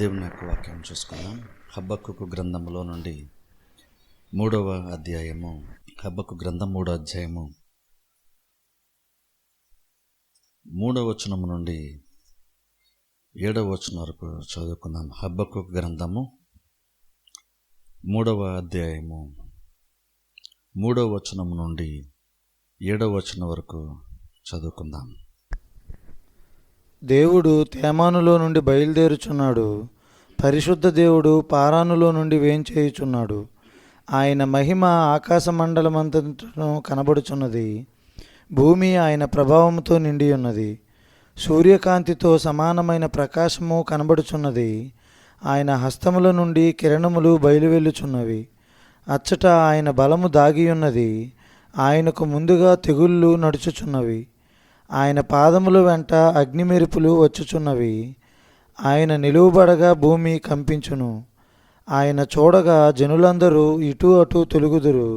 దేవుని యొక్క వాక్యం చూసుకున్నాం. హబక్కూకు గ్రంథంలో నుండి 3వ అధ్యాయము, హబక్కూ గ్రంథం 3వ అధ్యాయము 3వ వచనం నుండి 7వ వచనం వరకు చదువుకుందాం. హబక్కూకు గ్రంథము 3వ అధ్యాయము 3వ వచనం నుండి 7వ వచనం వరకు చదువుకుందాం. దేవుడు తేమానులో నుండి బయలుదేరుచున్నాడు, పరిశుద్ధ దేవుడు పారానులో నుండి వేంచేయుచున్నాడు. ఆయన మహిమ ఆకాశమండలమంతటను కనబడుచున్నది. భూమి ఆయన ప్రభావముతో నిండి ఉన్నది. సూర్యకాంతితో సమానమైన ప్రకాశము కనబడుచున్నది. ఆయన హస్తముల నుండి కిరణములు బయలువెళ్ళుచున్నవి. అచ్చట ఆయన బలము దాగియున్నది. ఆయనకు ముందుగా తెగుళ్ళు నడుచుచున్నవి. ఆయన పాదముల వెంట అగ్నిమెరుపులు వచ్చుచున్నవి. ఆయన నిలువబడగా భూమి కంపించును. ఆయన చూడగా జనులందరూ ఇటు అటు తొలుగుదురు.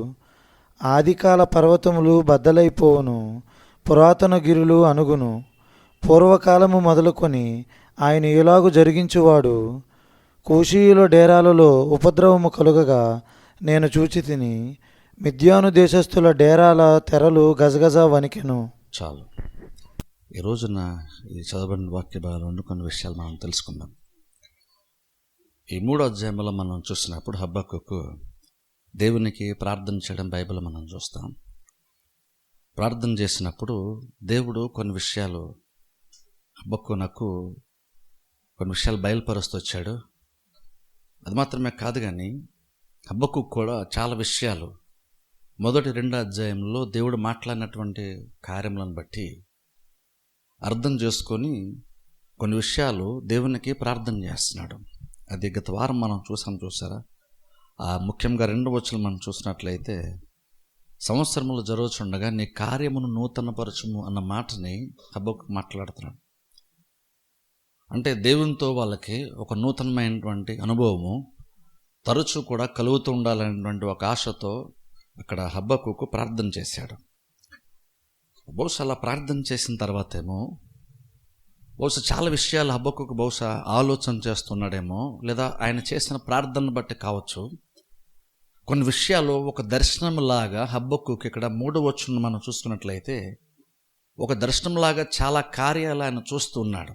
ఆదికాల పర్వతములు బద్దలైపోవును, పురాతన గిరులు అణుగును. పూర్వకాలము మొదలుకొని ఆయన ఇలాగు జరిగించువాడు. కూషీయుల డేరాలలో ఉపద్రవము కలుగగా నేను చూచితిని. మిద్యాను దేశస్థుల డేరాల తెరలు గజగజ వణికెను. చాలు. ఈ రోజున ఈ చదవబడిన వాక్య భాగంలో కొన్ని విషయాలు మనం తెలుసుకుందాం. ఈ 3వ అధ్యాయంలో మనం చూసినప్పుడు హబక్కూకు దేవునికి ప్రార్థన చేయడం బైబిల్ మనం చూస్తాం. ప్రార్థన చేసినప్పుడు దేవుడు కొన్ని విషయాలు హబక్కూకు కొన్ని విషయాలు బయలుపరుస్తూ వచ్చాడు. అది మాత్రమే కాదు, కానీ హబక్కూకు కూడా చాలా విషయాలు మొదటి 2వ అధ్యాయంలో దేవుడు మాట్లాడినటువంటి కార్యములను బట్టి అర్థం చేసుకొని కొన్ని విషయాలు దేవునికి ప్రార్థన చేస్తున్నాడు. అది గత వారం మనం చూసారా? ముఖ్యంగా 2వ వచనం మనం చూసినట్లయితే, సంవత్సరములు జరుగుతుండగా నీ కార్యమును నూతనపరచుము అన్న మాటని హబక్కూకు మాట్లాడుతున్నాడు. అంటే దేవునితో వాళ్ళకి ఒక నూతనమైనటువంటి అనుభవము తరచూ కూడా కలుగుతూ ఉండాలనేటువంటి ఒక ఆశతో అక్కడ హబక్కూకు ప్రార్థన చేశాడు. బహుశా అలా ప్రార్థన చేసిన తర్వాత బహుశా చాలా విషయాలు హబక్కూకు బహుశా ఆలోచన చేస్తున్నాడేమో, లేదా ఆయన చేసిన ప్రార్థనను బట్టి కావచ్చు. కొన్ని విషయాలు ఒక దర్శనంలాగా హబక్కూకు ఇక్కడ 3వ వచనం మనం చూసుకున్నట్లయితే ఒక దర్శనంలాగా చాలా కార్యాలు ఆయన చూస్తూ ఉన్నాడు.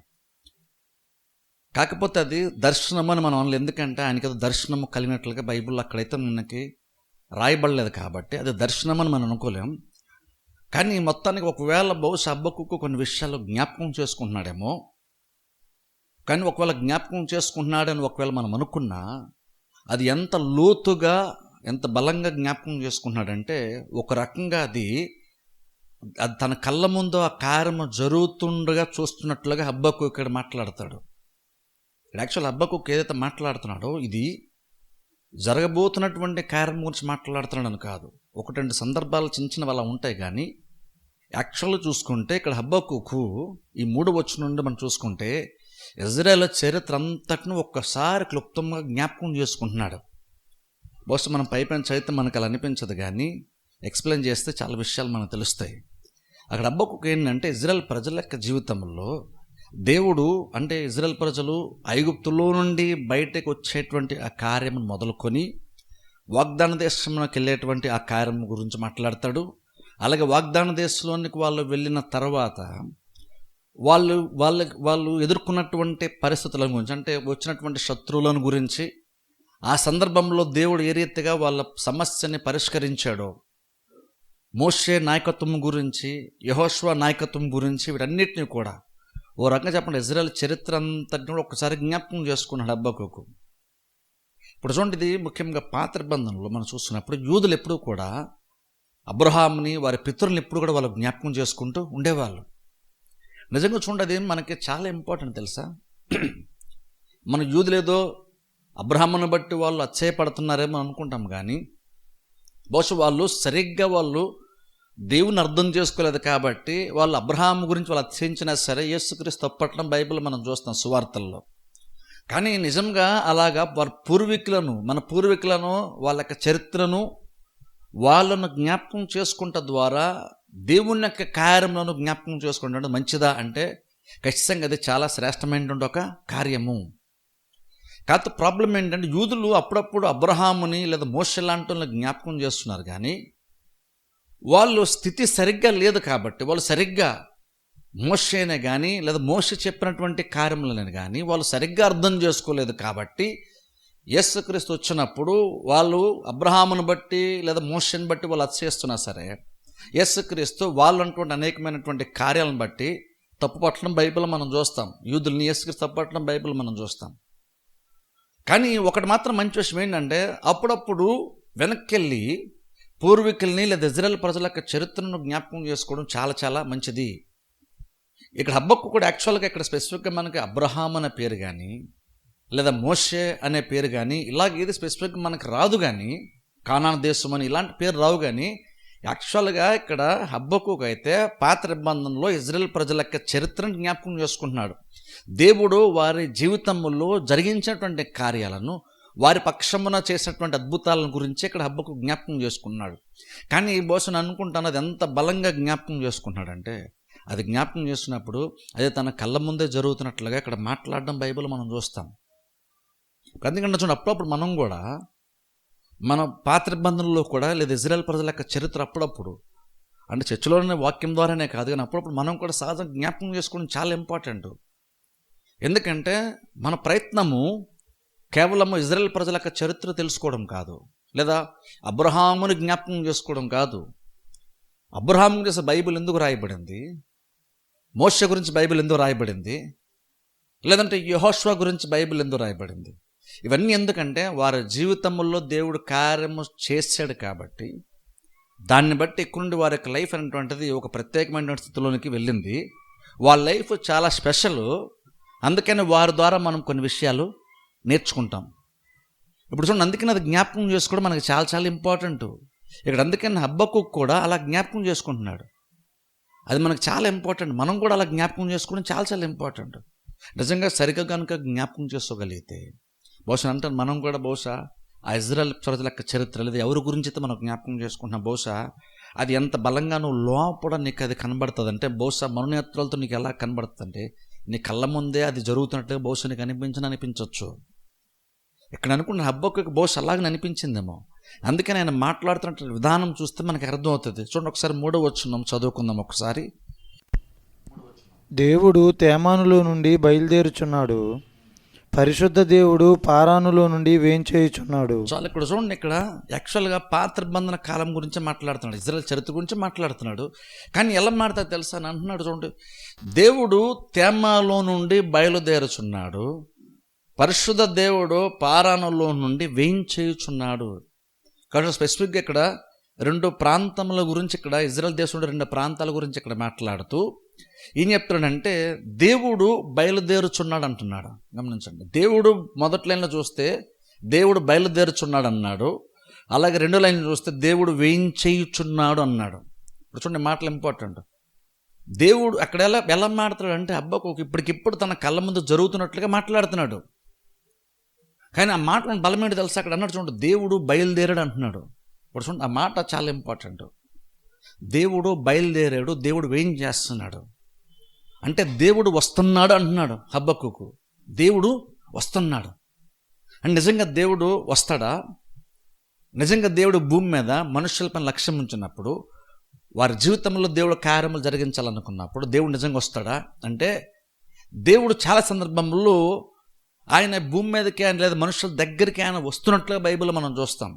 కాకపోతే అది దర్శనం అని మనం అనలేదు, ఎందుకంటే ఆయనకి ఏదో దర్శనము కలిగినట్లుగా బైబిల్లో అక్కడైతే మనకి రాయబడలేదు కాబట్టి అది దర్శనం అని మనం అనుకోలేం. కానీ మొత్తానికి ఒకవేళ బహుశా హబక్కూకు కొన్ని విషయాలు జ్ఞాపకం చేసుకుంటున్నాడేమో. కానీ ఒకవేళ జ్ఞాపకం చేసుకుంటున్నాడని ఒకవేళ మనం అనుకున్నా, అది ఎంత లోతుగా ఎంత బలంగా జ్ఞాపకం చేసుకుంటున్నాడంటే, ఒక రకంగా అది తన కళ్ళ ముందు ఆ కార్యము జరుగుతుండగా చూస్తున్నట్లుగా హబక్కూకు ఇక్కడ మాట్లాడతాడు. యాక్చువల్ హబక్కూకు ఏదైతే మాట్లాడుతున్నాడో ఇది జరగబోతున్నటువంటి కార్యం గురించి మాట్లాడుతున్నాడని కాదు. 1-2 సందర్భాలు చిన్న చిన్నవి అలా ఉంటాయి, కానీ యాక్చువల్గా చూసుకుంటే ఇక్కడ హబక్కూకు ఈ 3వ వచనం నుండి మనం చూసుకుంటే ఇజ్రాయేల్ చరిత్ర అంతటిని ఒక్కసారి క్లుప్తంగా జ్ఞాపకం చేసుకుంటున్నాడు. బహుశా మనం పైపైన చరిత్ర మనకు అలా అనిపించదు, కానీ ఎక్స్ప్లెయిన్ చేస్తే చాలా విషయాలు మనకు తెలుస్తాయి. అక్కడ హబక్కూకు ఏంటంటే ఇజ్రాయేల్ ప్రజల యొక్క జీవితంలో దేవుడు, అంటే ఇజ్రాయేల్ ప్రజలు ఐగుప్తులో నుండి బయటకు వచ్చేటువంటి ఆ కార్యం మొదలుకొని వాగ్దాన దేశంలోకి వెళ్ళేటువంటి ఆ కార్యం గురించి మాట్లాడతాడు. అలాగే వాగ్దాన దేశంలోనికి వాళ్ళు వెళ్ళిన తర్వాత వాళ్ళు ఎదుర్కొన్నటువంటి పరిస్థితుల గురించి, అంటే వచ్చినటువంటి శత్రువులను గురించి, ఆ సందర్భంలో దేవుడు ఏ రీతిగా వాళ్ళ సమస్యని పరిష్కరించాడో, మోషే నాయకత్వం గురించి, యెహోషువ నాయకత్వం గురించి, వీటన్నిటిని కూడా ఓ రకంగా చెప్పండి ఇజ్రాయేల్ చరిత్ర అంతటిని ఒకసారి జ్ఞాపకం చేసుకున్నాడు హబక్కూకు. ఇప్పుడు చూడండి, ఇది ముఖ్యంగా పాత నిబంధనలో మనం చూస్తున్నప్పుడు యూదులు ఎప్పుడూ కూడా అబ్రహాముని, వారి పితరులను ఎప్పుడు కూడా వాళ్ళు జ్ఞాపకం చేసుకుంటూ ఉండేవాళ్ళు. నిజంగా చూడండి, అది మనకి చాలా ఇంపార్టెంట్ తెలుసా. మన యూదులేదో అబ్రహాముని బట్టి వాళ్ళు అచ్చయపడుతున్నారేమో అనుకుంటాం, కానీ బహుశా వాళ్ళు సరిగ్గా దేవుని అర్థం చేసుకోలేదు కాబట్టి వాళ్ళు అబ్రహాము గురించి వాళ్ళు అతిశయించినా సరే యేసుక్రీస్తు తప్పట్లం బైబిల్ మనం చూస్తాం సువార్తల్లో. కానీ నిజంగా అలాగా వారి మన పూర్వీకులను వాళ్ళ యొక్క చరిత్రను వాళ్ళను జ్ఞాపకం చేసుకుంట ద్వారా దేవుని యొక్క కార్యములను జ్ఞాపకం చేసుకుంటే మంచిదా అంటే ఖచ్చితంగా అది చాలా శ్రేష్టమైనటువంటి ఒక కార్యము. కాకపోతే ప్రాబ్లం ఏంటంటే యూదులు అప్పుడప్పుడు అబ్రహాముని లేదా మోషే లాంటి వాళ్ళని జ్ఞాపకం చేస్తున్నారు, కానీ వాళ్ళు స్థితి సరిగ్గా లేదు కాబట్టి, వాళ్ళు సరిగ్గా మోషేనే కానీ లేదా మోషే చెప్పినటువంటి కార్యములను కానీ వాళ్ళు సరిగ్గా అర్థం చేసుకోలేదు కాబట్టి యేసుక్రీస్తు వచ్చినప్పుడు వాళ్ళు అబ్రహామును బట్టి లేదా మోషేని బట్టి వాళ్ళు అతిశయిస్తున్నా సరే, యేసుక్రీస్తు వాళ్ళు అన్నటువంటి అనేకమైనటువంటి కార్యాలను బట్టి తప్పు పట్టడం బైబిల్ మనం చూస్తాం. యూదుల్ని యేసుక్రీస్తు తప్పు పట్టడం బైబిల్ మనం చూస్తాం. కానీ ఒకటి మాత్రం మంచి విషయం ఏంటంటే అప్పుడప్పుడు వెనక్కెళ్ళి పూర్వీకుల్ని లేదా ఇజ్రాయేల్ ప్రజల యొక్క చరిత్రను జ్ఞాపకం చేసుకోవడం చాలా చాలా మంచిది. ఇక్కడ హబక్కూకు కూడా యాక్చువల్గా ఇక్కడ స్పెసిఫిక్గా మనకి అబ్రహాం అనే పేరు కానీ లేదా మోషే అనే పేరు కానీ ఇలాగేది స్పెసిఫిక్గా మనకు రాదు, కానీ కానాన్ దేశం అని ఇలాంటి పేరు రావు. కానీ యాక్చువల్గా ఇక్కడ హబక్కూకు అయితే పాత నిబంధనలో ఇజ్రాయేల్ ప్రజల యొక్క చరిత్రను జ్ఞాపకం చేసుకుంటున్నాడు. దేవుడు వారి జీవితంలో జరిగించినటువంటి కార్యాలను, వారి పక్షమున చేసినటువంటి అద్భుతాలను గురించి ఇక్కడ హబక్కూకు జ్ఞాపకం చేసుకున్నాడు. కానీ బహుశా అనుకుంటాను అది ఎంత బలంగా జ్ఞాపకం చేసుకున్నాడంటే, అది జ్ఞాపకం చేస్తున్నప్పుడు అదే తన కళ్ళ ముందే జరుగుతున్నట్లుగా ఇక్కడ మాట్లాడడం బైబిల్ మనం చూస్తాం. ఎందుకంటే చూడండి, అప్పుడప్పుడు మనం కూడా మన పాత నిబంధనలో కూడా లేదా ఇజ్రాయేల్ ప్రజల యొక్క చరిత్ర అప్పుడప్పుడు అంటే చర్చలోనే వాక్యం ద్వారానే కాదు, కానీ అప్పుడప్పుడు మనం కూడా సహజంగా జ్ఞాపకం చేసుకోవడం చాలా ఇంపార్టెంట్. ఎందుకంటే మన ప్రయత్నము కేవలము ఇజ్రాయేల్ ప్రజల యొక్క చరిత్ర తెలుసుకోవడం కాదు, లేదా అబ్రహాముని జ్ఞాపకం చేసుకోవడం కాదు. అబ్రహాము గురించి బైబిల్ ఎందుకు రాయబడింది, మోషే గురించి బైబిల్ ఎందుకు రాయబడింది, లేదంటే యెహోషువ గురించి బైబిల్ ఎందుకు రాయబడింది, ఇవన్నీ ఎందుకంటే వారి జీవితంలో దేవుడు కార్యము చేశాడు కాబట్టి దాన్ని బట్టి ఎక్కువ నుండి వారి యొక్క లైఫ్ అనేటువంటిది ఒక ప్రత్యేకమైన స్థితిలోనికి వెళ్ళింది. వాళ్ళ లైఫ్ చాలా స్పెషల్, అందుకని వారి ద్వారా మనం కొన్ని విషయాలు నేర్చుకుంటాం. ఇప్పుడు చూడండి, అందుకని అది జ్ఞాపకం చేసుకోవడం మనకి చాలా చాలా ఇంపార్టెంట్. ఇక్కడ అందుకని హబక్కూకు కూడా అలా జ్ఞాపకం చేసుకుంటున్నాడు. అది మనకు చాలా ఇంపార్టెంట్. మనం కూడా అలా జ్ఞాపకం చేసుకోవడం చాలా చాలా ఇంపార్టెంట్. నిజంగా సరిగ్గా కనుక జ్ఞాపకం చేసుకోగలిగితే బహుశా అంటాను మనం కూడా బహుశా ఆ ఇజ్రాయేల్ ప్రజల యొక్క చరిత్ర లేదా ఎవరి గురించి అయితే మనం జ్ఞాపకం చేసుకుంటున్నాం, బహుశా అది ఎంత బలంగా నువ్వు లోపల నీకు అది కనబడుతుంది అంటే, బహుశా మనోనేత్రాలతో నీకు ఎలా కనబడుతుంది అంటే నీ కళ్ళ ముందే అది జరుగుతున్నట్టుగా బహుశా నీకు అనిపించవచ్చు. ఇక్కడ అనుకున్న హబక్కూకు బహుశా అలాగని అనిపించిందేమో. అందుకని ఆయన మాట్లాడుతున్న విధానం చూస్తే మనకు అర్థమవుతుంది. చూడండి, ఒకసారి 3వ వచనం చదువుకుందాం ఒకసారి. దేవుడు తేమానులో నుండి బయలుదేరుచున్నాడు, పరిశుద్ధ దేవుడు పారానులో నుండి వేంచేయుచున్నాడు. చాలా ఇక్కడ చూడండి, ఇక్కడ యాక్చువల్గా పాత నిబంధన కాలం గురించి మాట్లాడుతున్నాడు, ఇజ్రాయేల్ చరిత్ర గురించి మాట్లాడుతున్నాడు. కానీ ఎలా మాట్లాడతా తెలుసా అని అంటున్నాడు. చూడండి, దేవుడు తేమాలో నుండి బయలుదేరుచున్నాడు, పరిశుద్ధ దేవుడు పారానులో నుండి వేంచేయుచున్నాడు. కాబట్టి స్పెసిఫిక్గా ఇక్కడ 2 ప్రాంతముల గురించి, ఇక్కడ ఇజ్రాయేల్ దేశంలో 2 ప్రాంతాల గురించి ఇక్కడ మాట్లాడుతూ ఏం చెప్తున్నాడంటే దేవుడు బయలుదేరుచున్నాడు అంటున్నాడు. గమనించండి, దేవుడు మొదటి లైన్లో చూస్తే దేవుడు బయలుదేరుచున్నాడు అన్నాడు, అలాగే 2వ లైన్ చూస్తే దేవుడు వేయించేయుచున్నాడు అన్నాడు. ఇప్పుడు చూడండి, మాటలు ఇంపార్టెంట్. దేవుడు అక్కడ ఎలా మాట్లాడుతున్నాడు అంటే హబక్కూకు ఇప్పటికిప్పుడు తన కళ్ళ ముందు జరుగుతున్నట్లుగా మాట్లాడుతున్నాడు. కానీ ఆ మాటలను బలం ఏంటి తెలుసా, అక్కడ అన్నాడు చూడండి, దేవుడు బయలుదేరాడు అంటున్నాడు. ఇప్పుడు చూడండి, ఆ మాట చాలా ఇంపార్టెంట్. దేవుడు బయలుదేరాడు, దేవుడు వేం చేస్తున్నాడు అంటే దేవుడు వస్తున్నాడు అంటున్నాడు హబక్కూకు. దేవుడు వస్తున్నాడు అంటే నిజంగా దేవుడు వస్తాడా? నిజంగా దేవుడు భూమి మీద మనుషులపై లక్ష్యం ఉంచినప్పుడు, వారి జీవితంలో దేవుడు కార్యములు జరిగించాలనుకున్నప్పుడు దేవుడు నిజంగా వస్తాడా అంటే, దేవుడు చాలా సందర్భంలో ఆయన భూమి మీదకి ఆయన లేదా మనుషుల దగ్గరికి ఆయన వస్తున్నట్లుగా బైబిల్ మనం చూస్తాం.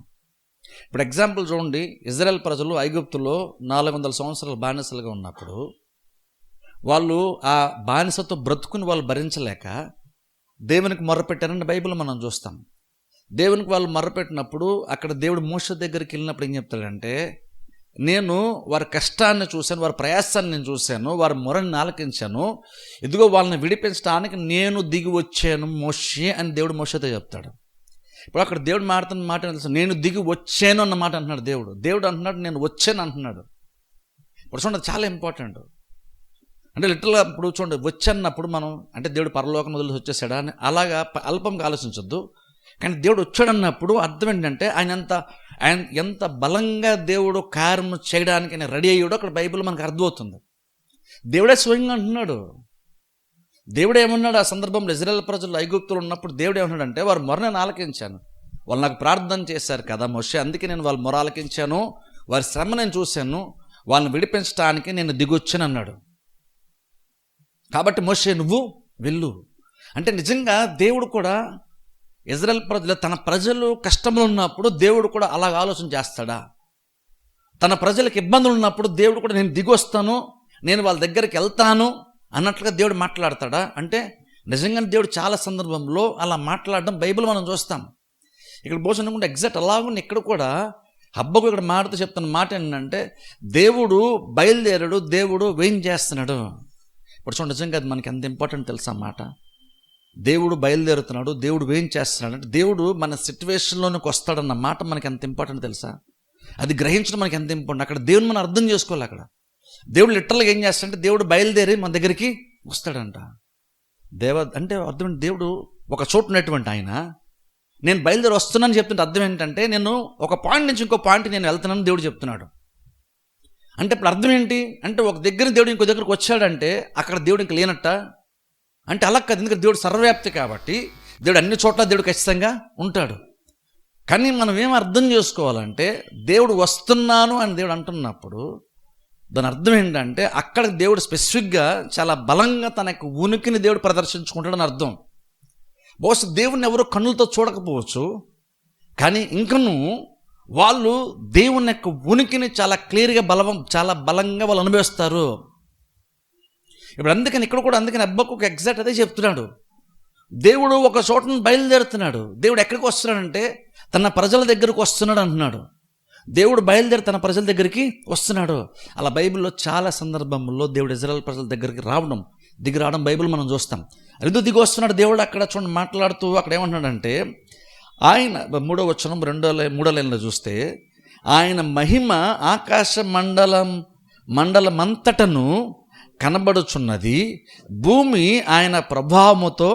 ఇప్పుడు ఎగ్జాంపుల్ చూడండి, ఇజ్రాయెల్ ప్రజలు ఐగుప్తులో 400 సంవత్సరాలు బానిసలుగా ఉన్నప్పుడు వాళ్ళు ఆ బానిసతో బ్రతుకుని వాళ్ళు భరించలేక దేవునికి మొర్రపెట్టారని బైబిల్ మనం చూస్తాం. దేవునికి వాళ్ళు మొర్రపెట్టినప్పుడు అక్కడ దేవుడు మోషే దగ్గరికి వెళ్ళినప్పుడు ఏం చెప్తాడంటే, నేను వారి కష్టాన్ని చూశాను, వారి ప్రయాసాన్ని నేను చూశాను, వారి మొరని ఆలకించాను, ఇదిగో వాళ్ళని విడిపించడానికి నేను దిగి వచ్చాను మోషే అని దేవుడు మోషేతో చెప్తాడు. ఇప్పుడు అక్కడ దేవుడు మాట్లాడుతున్న మాట తెలుసు, నేను దిగి వచ్చాను అన్న మాట అంటున్నాడు దేవుడు. దేవుడు అంటున్నాడు నేను వచ్చాను అంటున్నాడు. ఇప్పుడు చూడండి, చాలా ఇంపార్టెంట్. అంటే లిటరల్గా ఇప్పుడు చూడండి, వచ్చన్నప్పుడు మనం అంటే దేవుడు పరలోకం వదిలి వచ్చేసాడా అని అలాగా అల్పంగా ఆలోచించొద్దు. కానీ దేవుడు వచ్చాడన్నప్పుడు అర్థం ఏంటంటే ఆయన ఎంత బలంగా దేవుడు కార్యం చేయడానికి ఆయన రెడీ అయ్యాడో అక్కడ బైబిల్ మనకు అర్థమవుతుంది. దేవుడే స్వయంగా అంటున్నాడు, దేవుడు ఏమన్నాడు ఆ సందర్భంలో? ఇజ్రాయేల్ ప్రజలు ఐగుప్తులు ఉన్నప్పుడు దేవుడు ఏమన్నాడంటే, వారు మొర నేను ఆలకించాను, వాళ్ళు నాకు ప్రార్థన చేశారు కదా మోషే, అందుకే నేను వాళ్ళ మొర ఆలకించాను, వారి శ్రమ నేను చూశాను, వాళ్ళని విడిపించడానికి నేను దిగొచ్చాను అన్నాడు. కాబట్టి మోషే నువ్వు వెళ్ళు అంటే, నిజంగా దేవుడు కూడా ఇజ్రాయేల్ ప్రజలు, తన ప్రజలు కష్టంలో ఉన్నప్పుడు దేవుడు కూడా అలాగ ఆలోచన చేస్తాడా? తన ప్రజలకు ఇబ్బందులు ఉన్నప్పుడు దేవుడు కూడా నేను దిగొస్తాను, నేను వాళ్ళ దగ్గరికి వెళ్తాను అన్నట్లుగా దేవుడు మాట్లాడతాడా? అంటే నిజంగా దేవుడు చాలా సందర్భంలో అలా మాట్లాడడం బైబిల్ మనం చూస్తాం. ఇక్కడ భోజనం కూడా ఎగ్జాక్ట్ అలాగుండి ఇక్కడ కూడా హబ్బకు ఇక్కడ మాట్లాడుతూ చెప్తున్న మాట ఏంటంటే, దేవుడు బయలుదేరాడు, దేవుడు వేం చేస్తున్నాడు. ఇప్పుడు చూడండి, నిజంగా అది మనకి ఎంత ఇంపార్టెంట్ తెలుసా మాట. దేవుడు బయలుదేరుతున్నాడు, దేవుడు వేం చేస్తున్నాడు అంటే, దేవుడు మన సిచ్యువేషన్లోనికి వస్తాడన్న మాట మనకి ఎంత ఇంపార్టెంట్ తెలుసా. అది గ్రహించడం మనకి ఎంత ఇంపార్టెంట్. అక్కడ దేవుని మనం అర్థం చేసుకోవాలి. అక్కడ దేవుడు లిటరల్గా ఏం చేస్తాడంటే, దేవుడు బయలుదేరి మన దగ్గరికి వస్తాడంట. అంటే అర్థం, దేవుడు ఒక చోటు ఉన్నటువంటి ఆయన నేను బయలుదేరి వస్తున్నాను చెప్తుంటే అర్థం ఏంటంటే, నేను ఒక పాయింట్ నుంచి ఇంకో పాయింట్ నేను వెళ్తున్నాను దేవుడు చెప్తున్నాడు. అంటే ఇప్పుడు అర్థం ఏంటి అంటే, ఒక దగ్గర దేవుడు ఇంకో దగ్గరికి వచ్చాడంటే అక్కడ దేవుడు ఇంక లేనట్ట అంటే అలా కాదు. ఎందుకంటే దేవుడు సర్వవ్యాప్తి కాబట్టి దేవుడు అన్ని చోట్ల దేవుడు ఖచ్చితంగా ఉంటాడు. కానీ మనం ఏం అర్థం చేసుకోవాలంటే, దేవుడు వస్తున్నాను అని దేవుడు అంటున్నప్పుడు దాని అర్థం ఏంటంటే, అక్కడ దేవుడు స్పెసిఫిక్గా చాలా బలంగా తన యొక్క ఉనికిని దేవుడు ప్రదర్శించుకుంటాడని అర్థం. బహుశా దేవుని ఎవరో కన్నులతో చూడకపోవచ్చు, కానీ ఇంకను వాళ్ళు దేవుని యొక్క ఉనికిని చాలా క్లియర్గా చాలా బలంగా వాళ్ళు అనుభవిస్తారు. ఇప్పుడు అందుకని ఇక్కడ కూడా హబ్బకుకు ఎగ్జాక్ట్ అదే చెప్తున్నాడు. దేవుడు ఒక చోటను బయలుదేరుతున్నాడు. దేవుడు ఎక్కడికి వస్తున్నాడంటే తన ప్రజల దగ్గరకు వస్తున్నాడు అంటున్నాడు. దేవుడు బయలుదేరి తన ప్రజల దగ్గరికి వస్తున్నాడు. అలా బైబిల్లో చాలా సందర్భంలో దేవుడు ఇజ్రాయేల్ ప్రజల దగ్గరికి దిగి రావడం బైబిల్ మనం చూస్తాం. ఎందుకు దిగి వస్తున్నాడు దేవుడు? అక్కడ చూడండి మాట్లాడుతూ అక్కడ ఏమంటున్నాడంటే, ఆయన 3వ వచనం 2వ లైన్లో చూస్తే, ఆయన మహిమ ఆకాశ మండలమంతటను కనబడుచున్నది, భూమి ఆయన ప్రభావముతో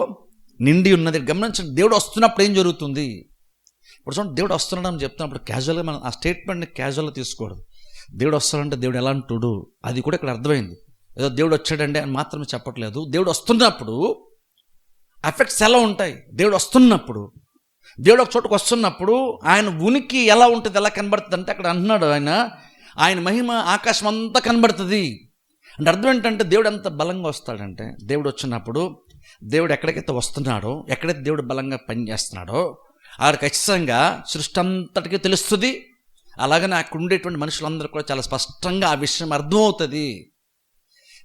నిండి ఉన్నది. గమనించండి, దేవుడు వస్తున్నప్పుడు ఏం జరుగుతుంది? ఇప్పుడు చూడండి, దేవుడు వస్తున్నాడు అని చెప్తున్నప్పుడు క్యాజువల్గా మనం ఆ స్టేట్మెంట్ని క్యాజువల్గా తీసుకోకూడదు. దేవుడు వస్తాడంటే దేవుడు ఎలాంటుడు అది కూడా ఇక్కడ అర్థమైంది. ఏదో దేవుడు వచ్చాడండి అని మాత్రమే చెప్పట్లేదు. దేవుడు వస్తున్నప్పుడు ఎఫెక్ట్స్ ఎలా ఉంటాయి? దేవుడు వస్తున్నప్పుడు, దేవుడు ఒక చోటుకు వస్తున్నప్పుడు ఆయన ఉనికి ఎలా ఉంటుంది, ఎలా కనబడుతుంది అంటే అక్కడ అంటున్నాడు, ఆయన మహిమ ఆకాశం అంతా కనబడుతుంది అంటే అర్థం ఏంటంటే, దేవుడు ఎంత బలంగా వస్తాడంటే, దేవుడు వచ్చినప్పుడు దేవుడు ఎక్కడికైతే వస్తున్నాడో, ఎక్కడైతే దేవుడు బలంగా పనిచేస్తున్నాడో ఆవిడ ఖచ్చితంగా సృష్టి అంతటికీ తెలుస్తుంది. అలాగనే అక్కడ ఉండేటువంటి మనుషులందరూ కూడా చాలా స్పష్టంగా ఆ విషయం అర్థమవుతుంది.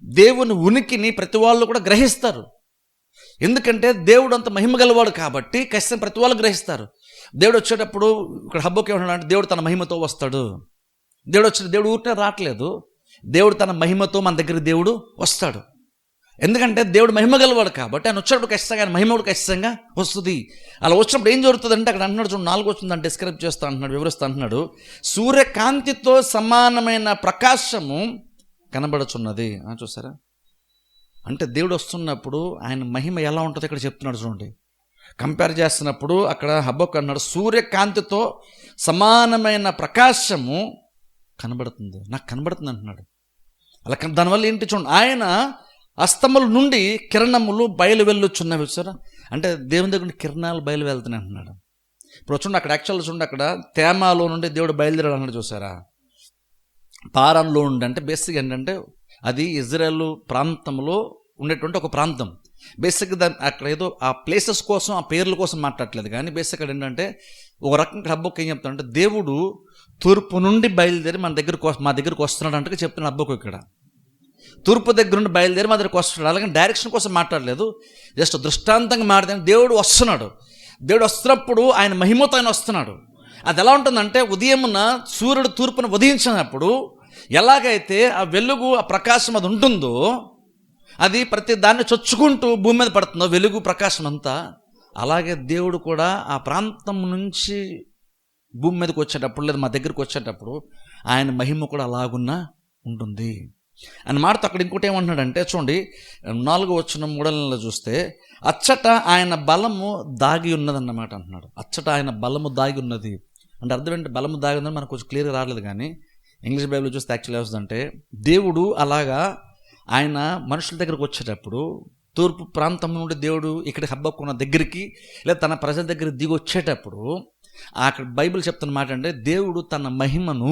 దేవుని ఉనికిని ప్రతి వాళ్ళు కూడా గ్రహిస్తారు. ఎందుకంటే దేవుడు అంత మహిమ గలవాడు కాబట్టి ఖచ్చితంగా ప్రతి వాళ్ళు గ్రహిస్తారు. దేవుడు వచ్చేటప్పుడు ఇక్కడ హబ్బకి ఏమంటున్నాడంటే, దేవుడు తన మహిమతో వస్తాడు. దేవుడు ఊరికే రావట్లేదు, దేవుడు తన మహిమతో మన దగ్గర దేవుడు వస్తాడు. ఎందుకంటే దేవుడు మహిమ గలవాడు కాబట్టి ఆయన వచ్చేటప్పుడు ఖచ్చితంగా ఆయన మహిమ కూడా ఖచ్చితంగా వస్తుంది. అలా వచ్చినప్పుడు ఏం జరుగుతుందంటే అక్కడ అంటున్నాడు, చూడండి 4వ వచనం డిస్క్రైబ్ చేస్తూ అంటున్నాడు, వివరిస్తూ అంటున్నాడు, సూర్యకాంతితో సమానమైన ప్రకాశము కనబడుచున్నది. చూసారా? అంటే దేవుడు వస్తున్నప్పుడు ఆయన మహిమ ఎలా ఉంటుందో ఇక్కడ చెప్తున్నాడు. చూడండి, కంపేర్ చేస్తున్నప్పుడు అక్కడ హబ్బకు అన్నాడు, సూర్యకాంతితో సమానమైన ప్రకాశము కనబడుతుంది, నాకు కనబడుతుంది అంటున్నాడు. అలా దానివల్ల ఏంటి చూడండి, ఆయన అస్తముల నుండి కిరణములు బయలు వెళ్ళుచున్నవి. చూసారా? అంటే దేవుని దగ్గర నుండి కిరణాలు బయలు వెళ్తున్నాయి అంటున్నాడు. ఇప్పుడు చూడండి, అక్కడ యాక్చువల్గా చూడండి, అక్కడ తేమాలో నుండి దేవుడు బయలుదేరాడు అన్నాడు. చూసారా? పారాన్లో నుండి అంటే బేసిక్గా ఏంటంటే అది ఇజ్రాయెల్ ప్రాంతంలో ఉండేటువంటి ఒక ప్రాంతం. బేసిక్గా అక్కడ ఏదో ఆ ప్లేసెస్ కోసం ఆ పేర్ల కోసం మాట్లాడట్లేదు, కానీ బేసిక్గా ఏంటంటే ఒక రకంగా హబ్బకు ఏం చెప్తాడంటే, దేవుడు తూర్పు నుండి బయలుదేరి మా దగ్గరకు వస్తున్నాడు అంటే చెప్తున్నాడు హబ్బకు. ఇక్కడ తూర్పు దగ్గర నుండి బయలుదేరి మా దగ్గరకు వస్తున్నాడు. అలాగే డైరెక్షన్ కోసం మాట్లాడలేదు, జస్ట్ దృష్టాంతంగా మాట్లాడితే దేవుడు వస్తున్నాడు. దేవుడు వస్తున్నప్పుడు ఆయన మహిమతో ఆయన వస్తున్నాడు. అది ఎలా ఉంటుందంటే, ఉదయమున సూర్యుడు తూర్పున ఉదయించినప్పుడు ఎలాగైతే ఆ వెలుగు ఆ ప్రకాశం అది ఉంటుందో, అది ప్రతి దాన్ని చొచ్చుకుంటూ భూమి మీద పడుతుందో వెలుగు ప్రకాశం అంతా, అలాగే దేవుడు కూడా ఆ ప్రాంతం నుంచి భూమి మీదకి వచ్చేటప్పుడు లేదా మా దగ్గరికి వచ్చేటప్పుడు ఆయన మహిమ కూడా అలాగున్నా ఉంటుంది అని మాటతో అక్కడ ఇంకోటి ఏమంటున్నాడంటే, చూడండి 4వ వచనం 3వ నెలలో చూస్తే, అచ్చట ఆయన బలము దాగి ఉన్నదన్నమాట అంటున్నాడు. అచ్చట ఆయన బలము దాగి ఉన్నది అంటే అర్థం ఏంటి? బలము దాగి ఉన్నది మనకు కొంచెం క్లియర్గా రాలేదు, కానీ ఇంగ్లీష్ బైబిల్ చూస్తే యాక్చువల్లీ వస్తుందంటే, దేవుడు అలాగా ఆయన మనుషుల దగ్గరకు వచ్చేటప్పుడు తూర్పు ప్రాంతం నుండి దేవుడు ఇక్కడ హబ్బక్కున్న దగ్గరికి లేదా తన ప్రజల దగ్గర దిగి వచ్చేటప్పుడు అక్కడ బైబిల్ చెప్తున్న మాట అంటే దేవుడు తన మహిమను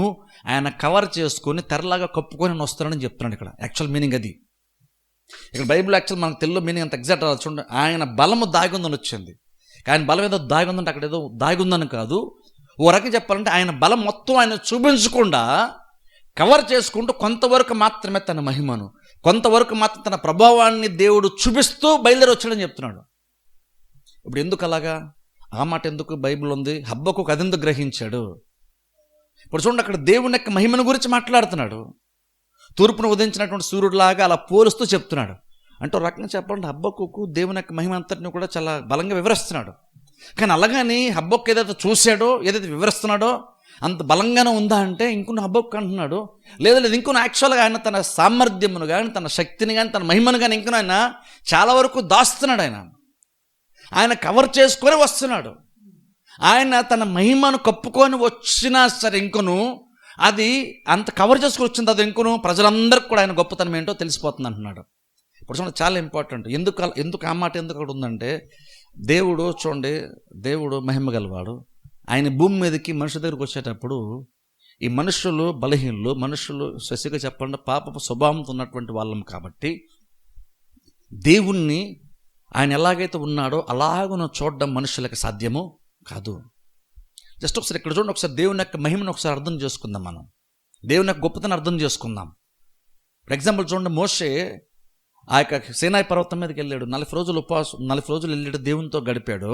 ఆయన కవర్ చేసుకొని తెరలాగా కప్పుకొని వస్తాడని చెప్తున్నాడు. ఇక్కడ యాక్చువల్ మీనింగ్ అది. ఇక్కడ బైబిల్ యాక్చువల్ మనకు తెలుగులో మీనింగ్ అంత ఎగ్జాక్ట్ చూడండి. ఆయన బలము దాగుందని వచ్చింది. ఆయన బలం ఏదో దాగుందంటే అక్కడ ఏదో దాగుందని కాదు. ఓ రకంగా చెప్పాలంటే ఆయన బలం మొత్తం ఆయన చూపించకుండా కవర్ చేసుకుంటూ కొంతవరకు మాత్రమే తన మహిమను, కొంతవరకు మాత్రం తన ప్రభావాన్ని దేవుడు చూపిస్తూ బయలుదేరి వచ్చాడని చెప్తున్నాడు. ఇప్పుడు ఎందుకు అలాగా? ఆ మాట ఎందుకు బైబిల్ ఉంది? హబ్బక్కుకు అదెందుకు గ్రహించాడు? ఇప్పుడు చూడండి, అక్కడ దేవుని యొక్క మహిమను గురించి మాట్లాడుతున్నాడు. తూర్పును ఉదయించినటువంటి సూర్యుడిలాగా అలా పోలుస్తూ చెప్తున్నాడు. అంటే ఒక రకంగా చెప్పాలంటే హబ్బక్కుకు దేవుని యొక్క మహిమ అంతటిని కూడా చాలా బలంగా వివరిస్తున్నాడు. కానీ అలాగని హబ్బక్కు ఏదైతే చూశాడో, ఏదైతే వివరిస్తున్నాడో అంత బలంగానే ఉందా అంటే ఇంకొన్ని హబ్బక్కు అంటున్నాడు. లేదు ఇంకొన్ని యాక్చువల్గా ఆయన తన సామర్థ్యమును కానీ, తన శక్తిని కానీ, తన మహిమను కానీ ఇంకొన ఆయన చాలా వరకు దాస్తున్నాడు. ఆయన కవర్ చేసుకొని వస్తున్నాడు. ఆయన తన మహిమను కప్పుకొని వచ్చినా సరే ఇంకొను అది అంత కవర్ చేసుకొని వచ్చింది. అది ఇంకొను ప్రజలందరికీ కూడా ఆయన గొప్పతనం ఏంటో తెలిసిపోతుంది అంటున్నాడు. ఇప్పుడు చూడండి, చాలా ఇంపార్టెంట్. ఎందుకు ఆ మాట ఎందుకు అక్కడ ఉందంటే, దేవుడు చూడండి, దేవుడు మహిమ గలవాడు. ఆయన భూమి మీదకి మనుషుల దగ్గరికి వచ్చేటప్పుడు ఈ మనుషులు బలహీనులు, మనుషులు స్పెసిఫిక్గా చెప్పండి పాపపు స్వభావంతో ఉన్నటువంటి వాళ్ళం కాబట్టి దేవుణ్ణి ఆయన ఎలాగైతే ఉన్నాడో అలాగను చూడడం మనుషులకు సాధ్యము కాదు. జస్ట్ ఒకసారి ఇక్కడ చూడండి, ఒకసారి దేవుని యొక్క మహిమను ఒకసారి అర్థం చేసుకుందాం. మనం దేవుని యొక్క గొప్పతనం అర్థం చేసుకుందాం. ఫర్ ఎగ్జాంపుల్ చూడండి, మోషే ఆ యొక్క సీనాయి పర్వతం మీదకి వెళ్ళాడు. 40 రోజులు వెళ్ళాడు, దేవునితో గడిపాడు.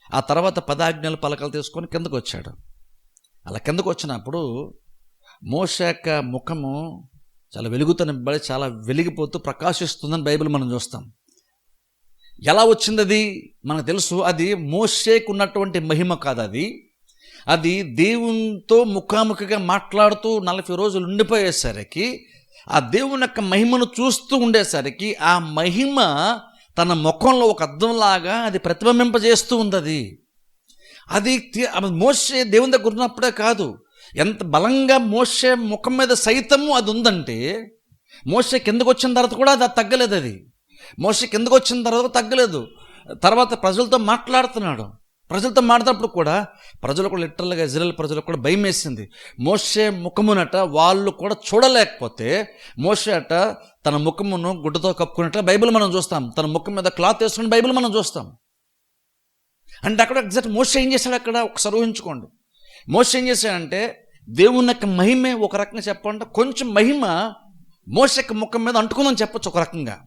ఆ తర్వాత 10 ఆజ్ఞలు పలకలు తీసుకొని కిందకు వచ్చాడు. అలా కిందకు వచ్చినప్పుడు మోషే యొక్క ముఖము చాలా వెలుగుతో నింపబడి చాలా వెలిగిపోతూ ప్రకాశిస్తుందని బైబిల్ మనం చూస్తాం. ఎలా వచ్చింది అది మనకు తెలుసు. అది మోషేకు ఉన్నటువంటి మహిమ కాదు. అది దేవునితో ముఖాముఖిగా మాట్లాడుతూ 40 రోజులు ఉండిపోయేసరికి ఆ దేవుని యొక్క మహిమను చూస్తూ ఉండేసరికి ఆ మహిమ తన ముఖంలో ఒక అద్దంలాగా అది ప్రతిబింబింపజేస్తూ ఉంది. అది మోషే దేవుని దగ్గర ఉన్నప్పుడే కాదు, ఎంత బలంగా మోషే ముఖం మీద సైతము అది ఉందంటే, మోషే కిందకు వచ్చిన తర్వాత కూడా అది తగ్గలేదు. మోషే కిందకు వచ్చిన తర్వాత తగ్గలేదు. తర్వాత ప్రజలతో మాట్లాడుతున్నాడు. ప్రజలతో మాట్లాడినప్పుడు కూడా ప్రజలు కూడా లిటరల్గా ఇజ్రాయేల్ ప్రజలకు కూడా భయం వేసింది. మోషే ముఖమునట వాళ్ళు కూడా చూడలేకపోతే మోషే అట తన ముఖమును గుడ్డతో కప్పుకున్నట్టు బైబిల్ మనం చూస్తాం. తన ముఖం మీద క్లాత్ వేసుకుని బైబిల్ మనం చూస్తాం. అంటే అక్కడ ఎగ్జాక్ట్ మోషే ఏం చేశాడు అక్కడ ఒకసారి ఊహించుకోండి. మోషే ఏం చేశాడంటే దేవుని యొక్క మహిమే ఒక రకంగా చెప్పాలంటే కొంచెం మహిమ మోషే యొక్క ముఖం మీద అంటుకుందని చెప్పొచ్చు ఒక రకంగా.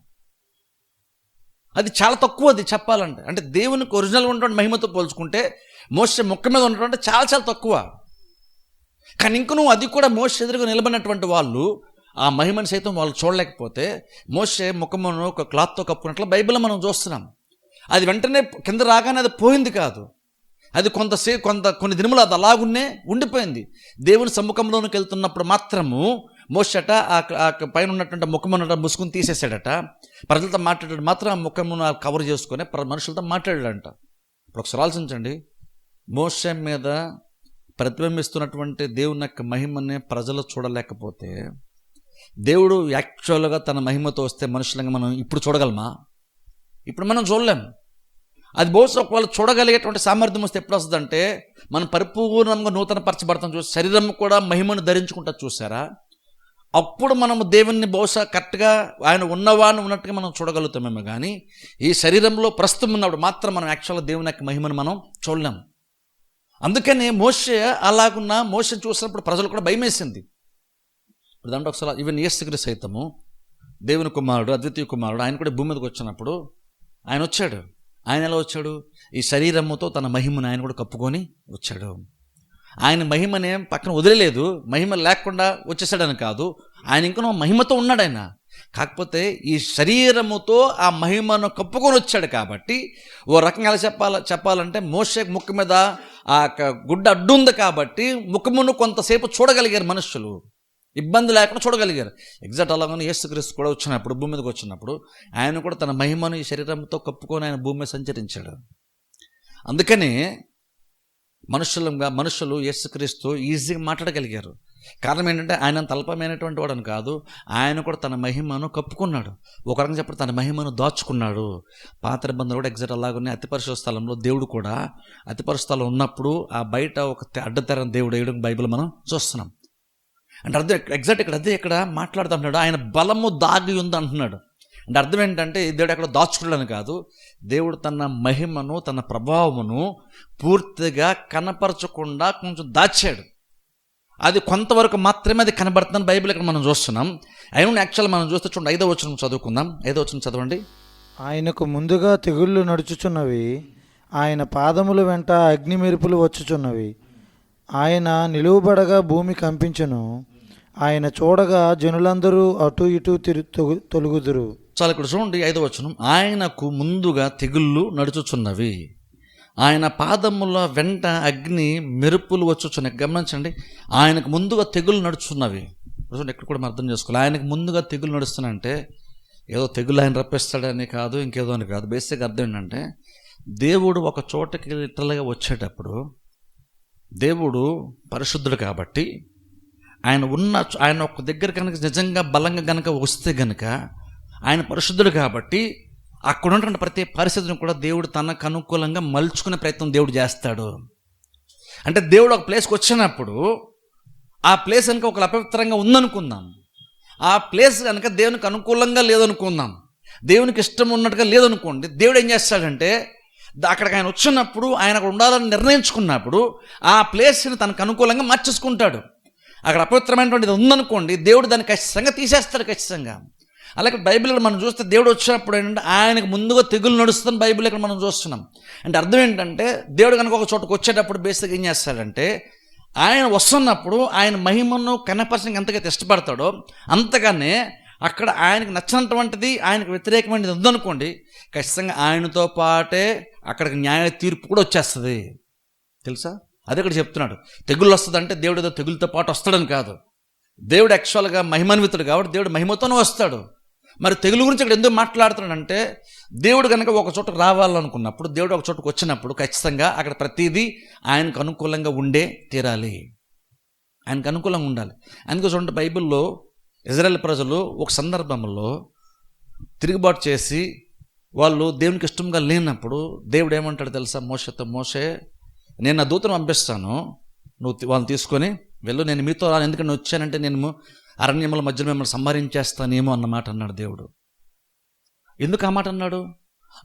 అది చాలా తక్కువ అది చెప్పాలంటే. అంటే దేవునికి ఒరిజినల్గా ఉన్నటువంటి మహిమతో పోల్చుకుంటే మోషే ముఖం మీద ఉన్నటువంటి చాలా చాలా తక్కువ. కానీ ఇంకనూ అది కూడా మోషే ఎదురుగా నిలబడినటువంటి వాళ్ళు ఆ మహిమని సైతం వాళ్ళు చూడలేకపోతే మోషే ముఖమును ఒక క్లాత్తో కప్పుకున్నట్లు బైబిల్లో మనం చూస్తున్నాం. అది వెంటనే కింద రాగానే అది పోయింది కాదు. అది కొన్ని దినములు అది అలాగున్నే ఉండిపోయింది. దేవుని సమ్ముఖంలోనికి వెళ్తున్నప్పుడు మాత్రము మోషట ఆ పైన ఉన్నటువంటి ముఖమున ముసుగుని తీసేసాడట. ప్రజలతో మాట్లాడాడు మాత్రం ఆ ముఖమును కవర్ చేసుకొని మనుషులతో మాట్లాడాడంట. ఇప్పుడు ఒకసారి ఆలోచించండి, మోషే మీద ప్రతిబింబిస్తున్నటువంటి దేవుని యొక్క మహిమని ప్రజలు చూడలేకపోతే దేవుడు యాక్చువల్గా తన మహిమతో వస్తే మనుషులంగా మనం ఇప్పుడు చూడగలమా? ఇప్పుడు మనం చూడలేము. అది బహుశా ఒకవేళ చూడగలిగేటువంటి సామర్థ్యం వస్తే ఎప్పుడు వస్తుందంటే మనం పరిపూర్ణంగా నూతన పరచబడతాం. చూసి శరీరం కూడా మహిమను ధరించుకుంటా చూసారా? అప్పుడు మనము దేవుణ్ణి బహుశా కరెక్ట్గా ఆయన ఉన్నవాడిని ఉన్నట్టుగా మనం చూడగలుగుతామేమో. కానీ ఈ శరీరంలో ప్రస్తుతం ఉన్నప్పుడు మాత్రం మనం యాక్చువల్గా దేవుని యొక్క మహిమను మనం చూడలేము. అందుకని మోషే అలాగున్న మోషే చూసినప్పుడు ప్రజలు కూడా భయం వేసింది. ఇప్పుడు దాంట్లో ఒకసారి ఈవెన్ యేసుక్రీస్తు సైతము దేవుని కుమారుడు, అద్వితీయ కుమారుడు, ఆయన కూడా భూమి మీదకి వచ్చినప్పుడు ఆయన వచ్చాడు. ఆయన ఎలా వచ్చాడు? ఈ శరీరముతో తన మహిమను ఆయన కూడా కప్పుకొని వచ్చాడు. ఆయన మహిమనే పక్కన వదిలేదు. మహిమ లేకుండా వచ్చేసాడని కాదు, ఆయన ఇంకా మహిమతో ఉన్నాడు ఆయన. కాకపోతే ఈ శరీరముతో ఆ మహిమను కప్పుకొని వచ్చాడు కాబట్టి ఓ రకంగా చెప్పాలంటే మోషే ముఖం మీద ఆ గుడ్డ అడ్డు ఉంది కాబట్టి ముఖమును కొంతసేపు చూడగలిగారు మనుషులు, ఇబ్బంది లేకుండా చూడగలిగారు. ఎగ్జాక్ట్ అలాగని యేసుక్రీస్తు కూడా వచ్చినప్పుడు భూమి మీదకి వచ్చినప్పుడు ఆయన కూడా తన మహిమను ఈ శరీరంతో కప్పుకొని ఆయన భూమి మీద సంచరించాడు. అందుకనే మనుషులు యేసుక్రీస్తు ఈజీగా మాట్లాడగలిగారు. కారణం ఏంటంటే ఆయన అల్పమైనటువంటి వాడని కాదు, ఆయన కూడా తన మహిమను కప్పుకున్నాడు. ఒక రకంగా చెప్పడం తన మహిమను దాచుకున్నాడు. పాత నిబంధనలు కూడా ఎగ్జాక్ట్ అలాగనే అతి పరిశుద్ధ స్థలంలో దేవుడు కూడా అతి పరిశుద్ధ స్థలం ఉన్నప్పుడు ఆ బయట ఒక అడ్డతెరని దేవుడు వేయడం బైబిల్ మనం చూస్తున్నాం. అంటే అర్థం ఎగ్జాక్ట్ ఇక్కడ మాట్లాడుతున్నాడు, ఆయన బలము దాగి ఉంది అంటున్నాడు. అంటే అర్థం ఏంటంటే దేవుడు ఎక్కడ దాచుకున్నాడని కాదు, దేవుడు తన మహిమను తన ప్రభావమును పూర్తిగా కనపరచకుండా కొంచెం దాచాడు. అది కొంతవరకు మాత్రమే అది కనబడుతుందని బైబిల్ ఇక్కడ మనం చూస్తున్నాం. అయినా యాక్చువల్ మనం చూస్తే చూడండి, 5వ వచనం చదువుకుందాం. 5వ వచనం చదవండి. ఆయనకు ముందుగా తెగుళ్ళు నడుచుచున్నవి, ఆయన పాదముల వెంట అగ్ని మెరుపులు వచ్చుచున్నవి. ఆయన నిలువబడగా భూమి కంపించును, ఆయన చూడగా జనులందరూ అటు ఇటు తొలుగుదురు. చాలా ఇక్కడ చూడండి 5వ వచనం. ఆయనకు ముందుగా తెగుళ్ళు నడుచుచున్నవి, ఆయన పాదముల వెంట అగ్ని మెరుపులు వచ్చుచున్నవి. గమనించండి, ఆయనకు ముందుగా తెగుళ్ళు నడుచున్నవి. ఎక్కడ కూడా మనం అర్థం చేసుకోవాలి. ఆయనకు ముందుగా తెగులు నడుస్తున్నాయంటే ఏదో తెగులు ఆయన రప్పిస్తాడని కాదు, ఇంకేదో అని కాదు. బేసిక్ అర్థం ఏంటంటే దేవుడు ఒక చోటకి లిటరల్గా వచ్చేటప్పుడు దేవుడు పరిశుద్ధుడు కాబట్టి ఆయన ఒక దగ్గర కనుక నిజంగా బలంగా కనుక వస్తే కనుక ఆయన పరిశుద్ధుడు కాబట్టి అక్కడ ఉన్నటువంటి ప్రతి పరిస్థితిని కూడా దేవుడు తనకు అనుకూలంగా మలుచుకునే ప్రయత్నం దేవుడు చేస్తాడు. అంటే దేవుడు ఒక ప్లేస్కి వచ్చినప్పుడు ఆ ప్లేస్ కనుక ఒక అపవిత్రంగా ఉందనుకుందాం, ఆ ప్లేస్ కనుక దేవునికి అనుకూలంగా లేదనుకుందాం, దేవునికి ఇష్టం ఉన్నట్టుగా లేదనుకోండి, దేవుడు ఏం చేస్తాడంటే అక్కడికి ఆయన వచ్చినప్పుడు ఆయన అక్కడ ఉండాలని నిర్ణయించుకున్నప్పుడు ఆ ప్లేస్ని తనకు అనుకూలంగా మార్చేసుకుంటాడు. అక్కడ అపవిత్రమైనటువంటిది ఉందనుకోండి, దేవుడు దాన్ని ఖచ్చితంగా తీసేస్తాడు ఖచ్చితంగా. అలాగే బైబిల్ ఇక్కడ మనం చూస్తే దేవుడు వచ్చినప్పుడు ఏంటంటే ఆయనకు ముందుగా తెగులు నడుస్తుంది బైబిల్ ఇక్కడ మనం చూస్తున్నాం. అంటే అర్థం ఏంటంటే దేవుడు కనుక ఒక చోటకు వచ్చేటప్పుడు బేసిక్గా ఏం చేస్తాడంటే ఆయన వస్తున్నప్పుడు ఆయన మహిమను కనపరచడానికి ఎంతకైతే ఇష్టపడతాడో అంతగానే అక్కడ ఆయనకు నచ్చినటువంటిది ఆయనకు వ్యతిరేకమైనది ఉందనుకోండి, ఖచ్చితంగా ఆయనతో పాటే అక్కడికి న్యాయ తీర్పు కూడా వచ్చేస్తుంది. తెలుసా? అదే ఇక్కడ చెప్తున్నాడు. తెగుళ్ళు వస్తుందంటే దేవుడు ఏదో తెగులతో పాటు వస్తాడని కాదు. దేవుడు యాక్చువల్గా మహిమాన్వితుడు కాబట్టి దేవుడు మహిమతోనే వస్తాడు. మరి తెగులు గురించి ఇక్కడ ఎందుకు మాట్లాడుతున్నాడంటే దేవుడు కనుక ఒక చోటకు రావాలనుకున్నప్పుడు, దేవుడు ఒక చోటకు వచ్చినప్పుడు ఖచ్చితంగా అక్కడ ప్రతిదీ ఆయనకు అనుకూలంగా ఉండే తీరాలి, ఆయనకు అనుకూలంగా ఉండాలి. అందుకే చూడండి, బైబిల్లో ఇజ్రాయెల్ ప్రజలు ఒక సందర్భంలో తిరుగుబాటు చేసి వాళ్ళు దేవునికి ఇష్టంగా లేనప్పుడు దేవుడు ఏమంటాడు తెలుసా మోషేతో, మోషే నేను నా దూతను పంపిస్తాను, నువ్వు వాళ్ళని తీసుకొని వెళ్ళు, నేను మీతో రాను, ఎందుకంటే నేను వచ్చానంటే నేను అరణ్యముల మధ్యలో మిమ్మల్ని సంహరించేస్తానేమో అన్నమాట అన్నాడు దేవుడు. ఎందుకు ఆ మాట అన్నాడు?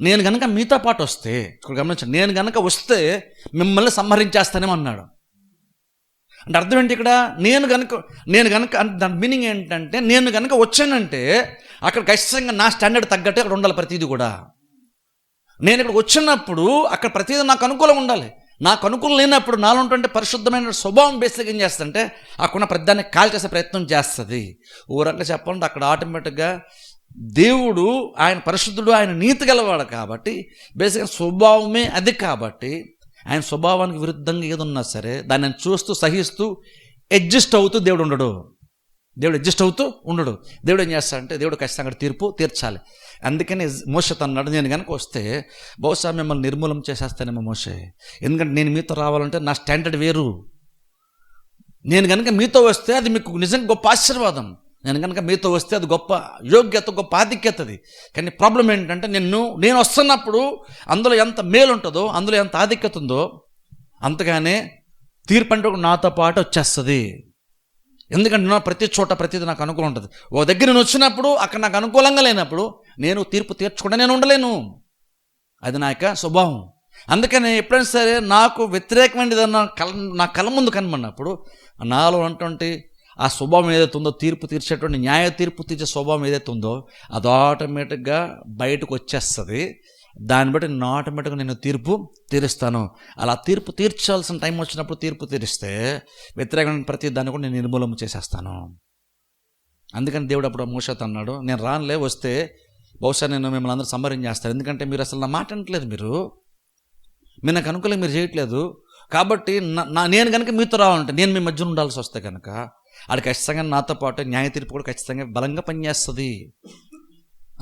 నేను గనక మీతో పాటు వస్తే, ఇక్కడ గమనించండి, నేను గనక వస్తే మిమ్మల్ని సంహరించేస్తానేమో అన్నాడు. అంటే అర్థం ఏంటి ఇక్కడ? నేను గనక దాని మీనింగ్ ఏంటంటే నేను గనక వచ్చానంటే అక్కడ ఖచ్చితంగా నా స్టాండర్డ్ తగ్గట్టే అక్కడ ఉండాలి ప్రతిదీ కూడా. నేను ఇక్కడ వచ్చినప్పుడు అక్కడ ప్రతిదీ నాకు అనుకూలంగా ఉండాలి. నాకు అనుకూలం లేనప్పుడు నాలో ఉంటుంటే పరిశుద్ధమైన స్వభావం బేసిక్గా ఏం చేస్తుంటే అక్కడ ప్రతిదాన్ని కాల్ చేసే ప్రయత్నం చేస్తుంది. ఓ రకంగా చెప్పాలంటే అక్కడ ఆటోమేటిక్గా దేవుడు ఆయన పరిశుద్ధుడు, ఆయన నీతి గలవాడు కాబట్టి బేసిక్గా స్వభావమే అది. కాబట్టి ఆయన స్వభావానికి విరుద్ధంగా ఏదున్నా సరే దాన్ని చూస్తూ సహిస్తూ అడ్జస్ట్ అవుతూ దేవుడు ఉండడు. దేవుడు అడ్జస్ట్ అవుతూ ఉండడు. దేవుడు ఏం చేస్తాడంటే దేవుడు ఖచ్చితంగా తీర్పు తీర్చాలి. అందుకని మోషేతో అన్నాడు, నేను కనుక వస్తే బహుశా మిమ్మల్ని నిర్మూలన చేసేస్తానేమో మోషే, ఎందుకంటే నేను మీతో రావాలంటే నా స్టాండర్డ్ వేరు. నేను కనుక మీతో వస్తే అది మీకు నిజంగా గొప్ప ఆశీర్వాదం. నేను కనుక మీతో వస్తే అది గొప్ప యోగ్యత, గొప్ప ఆధిక్యతది. కానీ ప్రాబ్లం ఏంటంటే నేను వస్తున్నప్పుడు అందులో ఎంత మేలు ఉంటుందో, అందులో ఎంత ఆధిక్యత ఉందో అంతగానే తీర్పు అంటే నాతో పాటు వచ్చేస్తుంది. ఎందుకంటే నా ప్రతి చోట ప్రతిదీ నాకు అనుకూలం ఉంటుంది. ఓ దగ్గర నేను వచ్చినప్పుడు అక్కడ నాకు అనుకూలంగా లేనప్పుడు నేను తీర్పు తీర్చకుండా నేను ఉండలేను. అది నా యొక్క స్వభావం. అందుకని ఎప్పుడైనా సరే నాకు వ్యతిరేకమైనది నా కళ్ళ ముందు కనబడినప్పుడు నాలో ఉన్నటువంటి ఆ స్వభావం ఏదైతే ఉందో, తీర్పు తీర్చేటువంటి న్యాయ తీర్పు తీర్చే స్వభావం ఏదైతే ఉందో అది ఆటోమేటిక్గా బయటకు వచ్చేస్తుంది. దాన్ని బట్టి నేను ఆటోమేటిక్గా నేను తీర్పు తీరుస్తాను. అలా తీర్పు తీర్చాల్సిన టైం వచ్చినప్పుడు తీర్పు తీరిస్తే వ్యతిరేకమైన ప్రతి దాన్ని కూడా నేను నిర్మూలన చేసేస్తాను. అందుకని దేవుడు అప్పుడు మోషేతో అన్నాడు, నేను రానులే, వస్తే బహుశా నేను మిమ్మల్ని అందరూ సంహరించేస్తాను. ఎందుకంటే మీరు అసలు నా మాట అనట్లేదు, మీరు నాకు అనుకూలంగా మీరు చేయట్లేదు. కాబట్టి నేను కనుక మీతో రావాలంటే నేను మీ మధ్యన ఉండాల్సి వస్తే కనుక అది ఖచ్చితంగా నాతో పాటు న్యాయ తీర్పు కూడా ఖచ్చితంగా బలంగా పనిచేస్తుంది.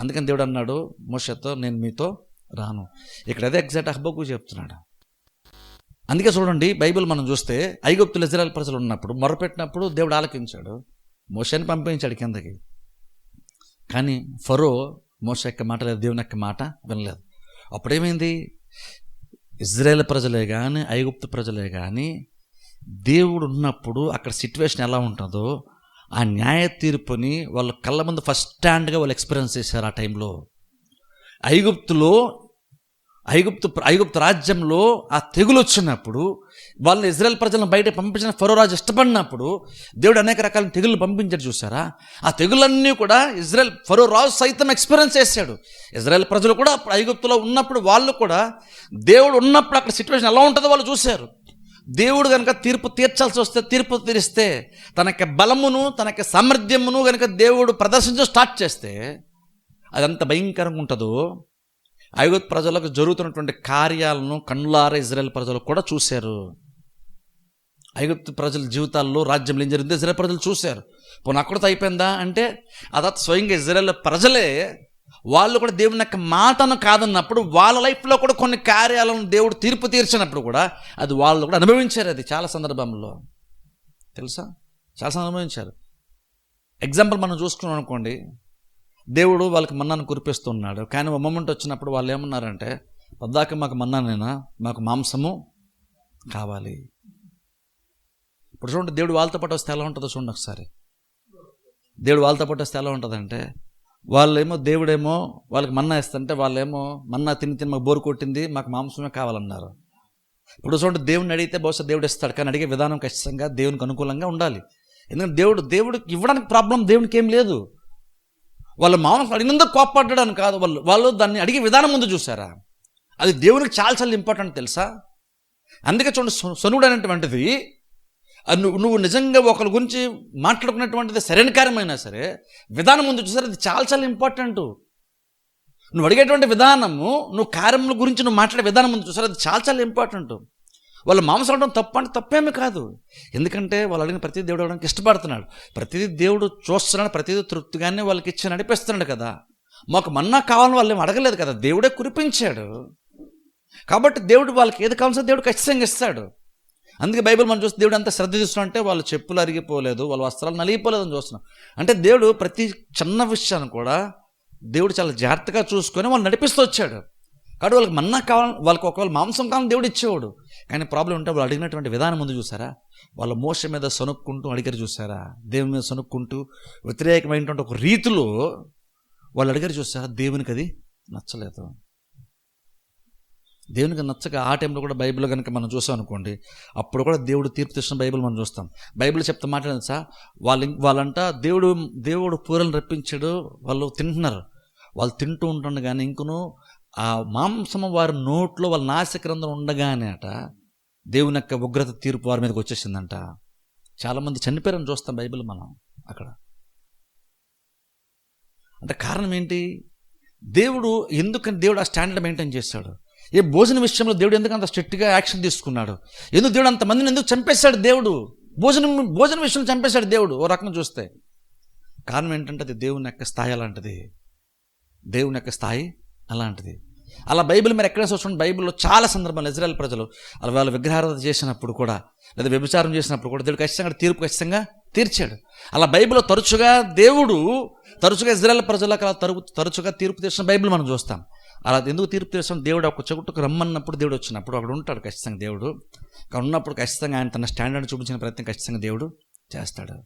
అందుకని దేవుడు అన్నాడు మోషేతో, నేను మీతో రాను. ఇక్కడ అదే ఎగ్జాక్ట్ హబక్కూకు చెప్తున్నాడు. అందుకే చూడండి, బైబిల్ మనం చూస్తే ఐగుప్తులు ఇజ్రాయెల్ ప్రజలు ఉన్నప్పుడు మొరపెట్టినప్పుడు దేవుడు ఆలకించాడు, మోషేని పంపించాడు కిందకి. కానీ ఫరో మోషే యొక్క మాట లేదు, దేవుని యొక్క మాట వినలేదు. అప్పుడేమైంది? ఇజ్రాయెల్ ప్రజలే కానీ ఐగుప్తు ప్రజలే కానీ దేవుడు ఉన్నప్పుడు అక్కడ సిచ్యువేషన్ ఎలా ఉంటుందో ఆ న్యాయ తీర్పుని వాళ్ళ కళ్ళ ముందు ఫస్ట్ హ్యాండ్గా వాళ్ళు ఎక్స్పీరియన్స్ చేశారు. ఆ టైంలో ఐగుప్తు రాజ్యంలో ఆ తెగులు వచ్చినప్పుడు, వాళ్ళని ఇజ్రాయెల్ ప్రజలను బయట పంపించిన ఫరో రాజు ఇష్టపడినప్పుడు దేవుడు అనేక రకాల తెగుళ్ళు పంపించాడు. చూసారా? ఆ తెగులన్నీ కూడా ఫరో రాజు సైతం ఎక్స్పీరియన్స్ చేశాడు. ఇజ్రాయెల్ ప్రజలు కూడా ఐగుప్తులో ఉన్నప్పుడు వాళ్ళు కూడా దేవుడు ఉన్నప్పుడు అక్కడ సిచ్యువేషన్ ఎలా ఉంటుందో వాళ్ళు చూశారు. దేవుడు కనుక తీర్పు తీర్చాల్సి వస్తే, తీర్పు తీరిస్తే, తనకి బలమును తనకి సామర్థ్యమును కనుక దేవుడు ప్రదర్శించడం స్టార్ట్ చేస్తే అదంత భయంకరంగా ఉంటుందో. ఐగుప్తు ప్రజలకు జరుగుతున్నటువంటి కార్యాలను కన్నులారా ఇజ్రాయెల్ ప్రజలు కూడా చూశారు. ఐగుప్తు ప్రజల జీవితాల్లో రాజ్యంలో ఏం జరిగిందో ఇజ్రాయెల్ ప్రజలు చూశారు. పోనీ అక్కడితో అయిపోయిందా అంటే, అదా స్వయంగా ఇజ్రాయెల్ ప్రజలే వాళ్ళు కూడా దేవుని యొక్క మాటను కాదన్నప్పుడు వాళ్ళ లైఫ్లో కూడా కొన్ని కార్యాలను దేవుడు తీర్పు తీర్చినప్పుడు కూడా అది వాళ్ళు కూడా అనుభవించారు. అది చాలా సందర్భంలో తెలుసా, చాలా అనుభవించారు. ఎగ్జాంపుల్ మనం చూసుకున్నాం అనుకోండి, దేవుడు వాళ్ళకి మన్నాను కురిపిస్తున్నాడు. కానీ ఒక మొమెంట్ వచ్చినప్పుడు వాళ్ళు ఏమన్నారంటే, పద్దాక మాకు మన్నానేనా, మాకు మాంసము కావాలి. ఇప్పుడు చూడండి, దేవుడు వాళ్ళతో పాటు వస్తే ఎలా ఉంటుందో చూడండి ఒకసారి. దేవుడు వాళ్ళతో పాటు వస్తే ఎలా ఉంటుందంటే, వాళ్ళేమో దేవుడేమో వాళ్ళకి మన్నా ఇస్తుంటే వాళ్ళేమో మన్నా తిని మాకు బోరు కొట్టింది, మాకు మాంసమే కావాలన్నారు. ఇప్పుడు చూడండి, దేవుడిని అడిగితే బహుశా దేవుడు ఇస్తాడు, కానీ అడిగే విధానం ఖచ్చితంగా దేవునికి అనుకూలంగా ఉండాలి. ఎందుకంటే దేవుడికి ఇవ్వడానికి ప్రాబ్లం దేవునికి ఏం లేదు. వాళ్ళ మాంసం అడిగినందుకు కోప్పడ్డాను కాదు, వాళ్ళు దాన్ని అడిగే విధానం ముందు చూసారా, అది దేవునికి చాలా చాలా ఇంపార్టెంట్ తెలుసా. అందుకే చూడండి, సొనుగుడు అనేటువంటిది నువ్వు నిజంగా ఒకరి గురించి మాట్లాడుకున్నటువంటిది సరైన కార్యమైనా సరే విధానం ముందు చూసారు, అది చాలా చాలా ఇంపార్టెంట్. నువ్వు అడిగేటువంటి విధానము, నువ్వు కార్యముల గురించి నువ్వు మాట్లాడే విధానం ముందు చూసారు, అది చాలా చాలా ఇంపార్టెంట్. వాళ్ళు మాంసం అవడం తప్పు అంటే తప్పేమీ కాదు. ఎందుకంటే వాళ్ళు అడిగిన ప్రతిదీ దేవుడు అవ్వడానికి ఇష్టపడుతున్నాడు, ప్రతిదీ దేవుడు చూస్తున్నాడు, ప్రతిదీ తృప్తిగానే వాళ్ళకి ఇచ్చి నడిపిస్తున్నాడు కదా. మాకు మన్నా కావాలని వాళ్ళు ఏం అడగలేదు కదా, దేవుడే కురిపించాడు. కాబట్టి దేవుడు వాళ్ళకి ఏది కావాల్సిన దేవుడు ఖచ్చితంగా ఇస్తాడు. అందుకే బైబిల్ మనం చూస్తే దేవుడు ఎంత శ్రద్ధ చూస్తున్నాం అంటే, వాళ్ళు చెప్పులు అరిగిపోలేదు, వాళ్ళ వస్త్రాలు నలిగిపోలేదని చూస్తున్నాం. అంటే దేవుడు ప్రతి చిన్న విషయాన్ని కూడా దేవుడు చాలా జాగ్రత్తగా చూసుకొని వాళ్ళు నడిపిస్తూ వచ్చాడు. కాబట్టి వాళ్ళకి మన్నా కావాలి, వాళ్ళకి ఒకవేళ మాంసం కావాలని దేవుడు ఇచ్చేవాడు. కానీ ప్రాబ్లం ఉంటే వాళ్ళు అడిగినటువంటి విధానం ముందు చూసారా, వాళ్ళ మోష మీద సొనుక్కుంటూ అడిగారు చూసారా, దేవుని మీద సొనుక్కుంటూ వ్యతిరేకమైనటువంటి ఒక రీతిలో వాళ్ళు అడిగారు చూసారా, దేవునికి అది నచ్చలేదు. దేవునికి నచ్చక ఆ టైంలో కూడా బైబిల్ కనుక మనం చూసాం అనుకోండి, అప్పుడు కూడా దేవుడు తీర్పు తీసిన బైబిల్ మనం చూస్తాం. బైబిల్ చెప్తా మాట్లాడింది సార్, వాళ్ళంట దేవుడు పూరలను రప్పించాడు, వాళ్ళు తింటున్నారు. వాళ్ళు తింటూ ఉంటుండగానే కానీ ఇంకను ఆ మాంసము వారి నోట్లో వాళ్ళ నాసిక్రంథం ఉండగానే అట దేవుని యొక్క ఉగ్రత తీర్పు వారి మీదకి వచ్చేసిందంట. చాలామంది చనిపోయారని చూస్తాం బైబిల్ మనం అక్కడ. అంటే కారణం ఏంటి? ఎందుకని దేవుడు ఆ స్టాండర్డ్ మెయింటైన్ చేశాడు? ఏ భోజన విషయంలో దేవుడు ఎందుకు అంత స్ట్రిక్ట్గా యాక్షన్ తీసుకున్నాడు? ఎందుకు దేవుడు అంతమందిని ఎందుకు చంపేశాడు? దేవుడు భోజన విషయంలో చంపేశాడు దేవుడు ఓ రకంగా చూస్తే. కారణం ఏంటంటే అది దేవుని యొక్క స్థాయి అలాంటిది, దేవుని యొక్క స్థాయి అలాంటిది. అలా బైబిల్ మీరు ఎక్కడైనా చూడండి, బైబిల్లో చాలా సందర్భాలు ఇజ్రాయెల్ ప్రజలు అలా వాళ్ళు విగ్రహారాధన చేసినప్పుడు కూడా, లేదా వ్యభిచారం చేసినప్పుడు కూడా దేవుడు ఖచ్చితంగా తీర్పు తీర్చాడు. అలా బైబిల్లో దేవుడు తరచుగా ఇజ్రాయెల్ ప్రజలకు అలా తరచుగా తీర్పు తీర్చిన బైబిల్ మనం చూస్తాం. అలా ఎందుకు తీర్పు తీర్చడం? దేవుడు ఒక చోటుకు రమ్మన్నప్పుడు దేవుడు వచ్చినప్పుడు అక్కడ ఉంటాడు ఖచ్చితంగా. దేవుడు అక్కడ ఉన్నప్పుడు ఖచ్చితంగా ఆయన తన స్టాండర్డ్ చూపించిన ప్రయత్నం ఖచ్చితంగా దేవుడు చేస్తాడు.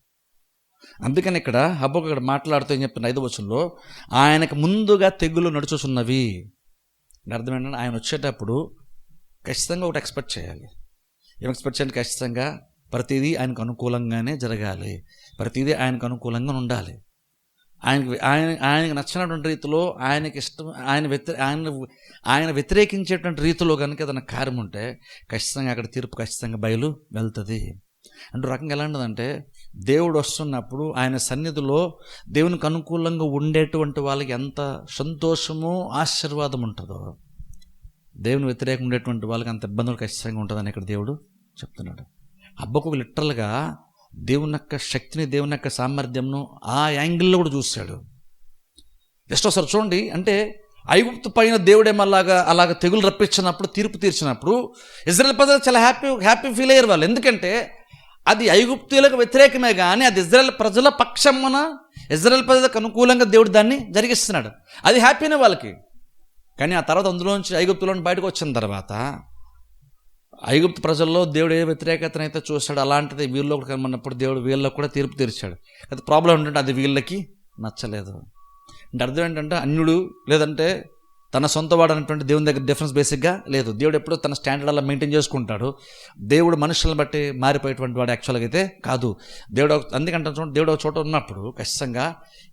అందుకని ఇక్కడ హబక్కూకు ఇక్కడ మాట్లాడుతూ ఏం చెప్తున్న 5వ వచనంలో, ఆయనకు ముందుగా తెగులు నడుచుచున్నవి. అర్థం ఏంటంటే ఆయన వచ్చేటప్పుడు ఖచ్చితంగా ఒకటి ఎక్స్పెక్ట్ చేయాలి. ఏం ఎక్స్పెక్ట్ చేయాలి? ఖచ్చితంగా ప్రతిదీ ఆయనకు అనుకూలంగానే జరగాలి, ప్రతిదీ ఆయనకు అనుకూలంగా ఉండాలి. ఆయనకు నచ్చినటువంటి రీతిలో, ఆయనకి ఇష్టం, ఆయన వ్యతిరేకించేటువంటి రీతిలో కనుక ఏదైనా కార్యం ఉంటే ఖచ్చితంగా అక్కడ తీర్పు ఖచ్చితంగా బయలు వెళ్తుంది. అంటే రకంగా ఎలా ఉంటుందంటే, దేవుడు వస్తున్నప్పుడు ఆయన సన్నిధిలో దేవునికి అనుకూలంగా ఉండేటువంటి వాళ్ళకి ఎంత సంతోషము ఆశీర్వాదం ఉంటుందో, దేవుని వ్యతిరేకం ఉండేటువంటి వాళ్ళకి అంత ఇబ్బందులు ఖచ్చితంగా ఉంటుందని ఇక్కడ దేవుడు చెప్తున్నాడు. హబక్కూకు లిటరల్గా దేవుని యొక్క శక్తిని, దేవుని యొక్క సామర్థ్యంను ఆ యాంగిల్లో కూడా చూశాడు. జస్ట్ ఒకసారి చూడండి, అంటే ఐగుప్తు పైన దేవుడేమో అలాగ తెగులు రప్పించినప్పుడు, తీర్పు తీర్చినప్పుడు ఇజ్రాయెల్ ప్రజలు చాలా హ్యాపీ ఫీల్ అయ్యారు వాళ్ళు. ఎందుకంటే అది ఐగుప్తులకు వ్యతిరేకమే, కానీ అది ఇజ్రాయెల్ ప్రజల పక్షమున ఇజ్రాయెల్ ప్రజలకు అనుకూలంగా దేవుడు దాన్ని జరిగిస్తున్నాడు. అది హ్యాపీనే వాళ్ళకి. కానీ ఆ తర్వాత అందులోంచి ఐగుప్తులోని బయటకు వచ్చిన తర్వాత ఐగుప్తు ప్రజల్లో దేవుడు ఏ వ్యతిరేకతనైతే చూశాడు, అలాంటిది వీళ్ళు కూడా కనుమన్నప్పుడు దేవుడు వీళ్ళకు కూడా తీర్పు తీర్చాడు. అది ప్రాబ్లం ఏంటంటే అది వీళ్ళకి నచ్చలేదు. అంటే అర్థం ఏంటంటే అన్యుడు లేదంటే తన సొంత వాడు అనేటువంటి దేవుని దగ్గర డిఫరెన్స్ బేసిక్గా లేదు. దేవుడు ఎప్పుడూ తన స్టాండర్డ్ అలా మెయింటైన్ చేసుకుంటాడు. దేవుడు మనుషులను బట్టి మారిపోయేటువంటి వాడు యాక్చువల్గా అయితే కాదు. దేవుడు అందుకంటే దేవుడు ఒక చోట ఉన్నప్పుడు ఖచ్చితంగా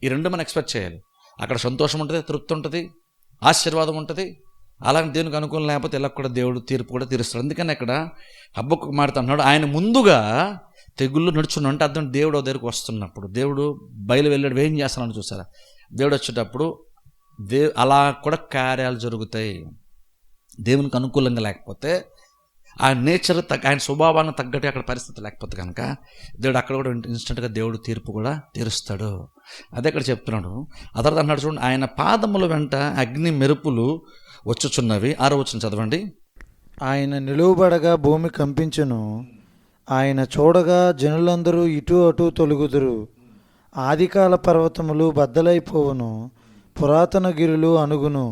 ఈ రెండు మనం ఎక్స్పెక్ట్ చేయాలి. అక్కడ సంతోషం ఉంటుంది, తృప్తి ఉంటుంది, ఆశీర్వాదం ఉంటుంది. అలాగే దేవునికి అనుకూలం లేకపోతే ఇలా కూడా దేవుడు తీర్పు కూడా తీరుస్తాడు. అందుకని అక్కడ హబక్కూకు మాట్లాడుతున్నాడు, ఆయన ముందుగా తెగుళ్ళు నడుచున్నాడు. అంటే అర్థం దేవుడు దగ్గరికి వస్తున్నప్పుడు, దేవుడు బయలు వెళ్ళాడు, ఏం చేస్తున్నాడు చూసారా, దేవుడు వచ్చేటప్పుడు అలా కూడా కార్యాలు జరుగుతాయి. దేవునికి అనుకూలంగా లేకపోతే ఆయన నేచర్ ఆయన స్వభావాన్ని తగ్గట్టు అక్కడ పరిస్థితి లేకపోతే కనుక దేవుడు అక్కడ కూడా ఇన్స్టెంట్గా దేవుడు తీర్పు కూడా తీరుస్తాడు. అదే ఇక్కడ చెప్తున్నాడు. ఆ తర్వాత అన్నాడు చూడండి, ఆయన పాదముల వెంట అగ్ని మెరుపులు వచ్చుచున్నవి. 6వ వచనం చదవండి. ఆయన నిలువబడగా భూమి కంపించును, ఆయన చూడగా జనులందరూ ఇటు అటు తొలుగుదురు. ఆదికాల పర్వతములు బద్దలైపోవును, పురాతన గిరులు అణుగును.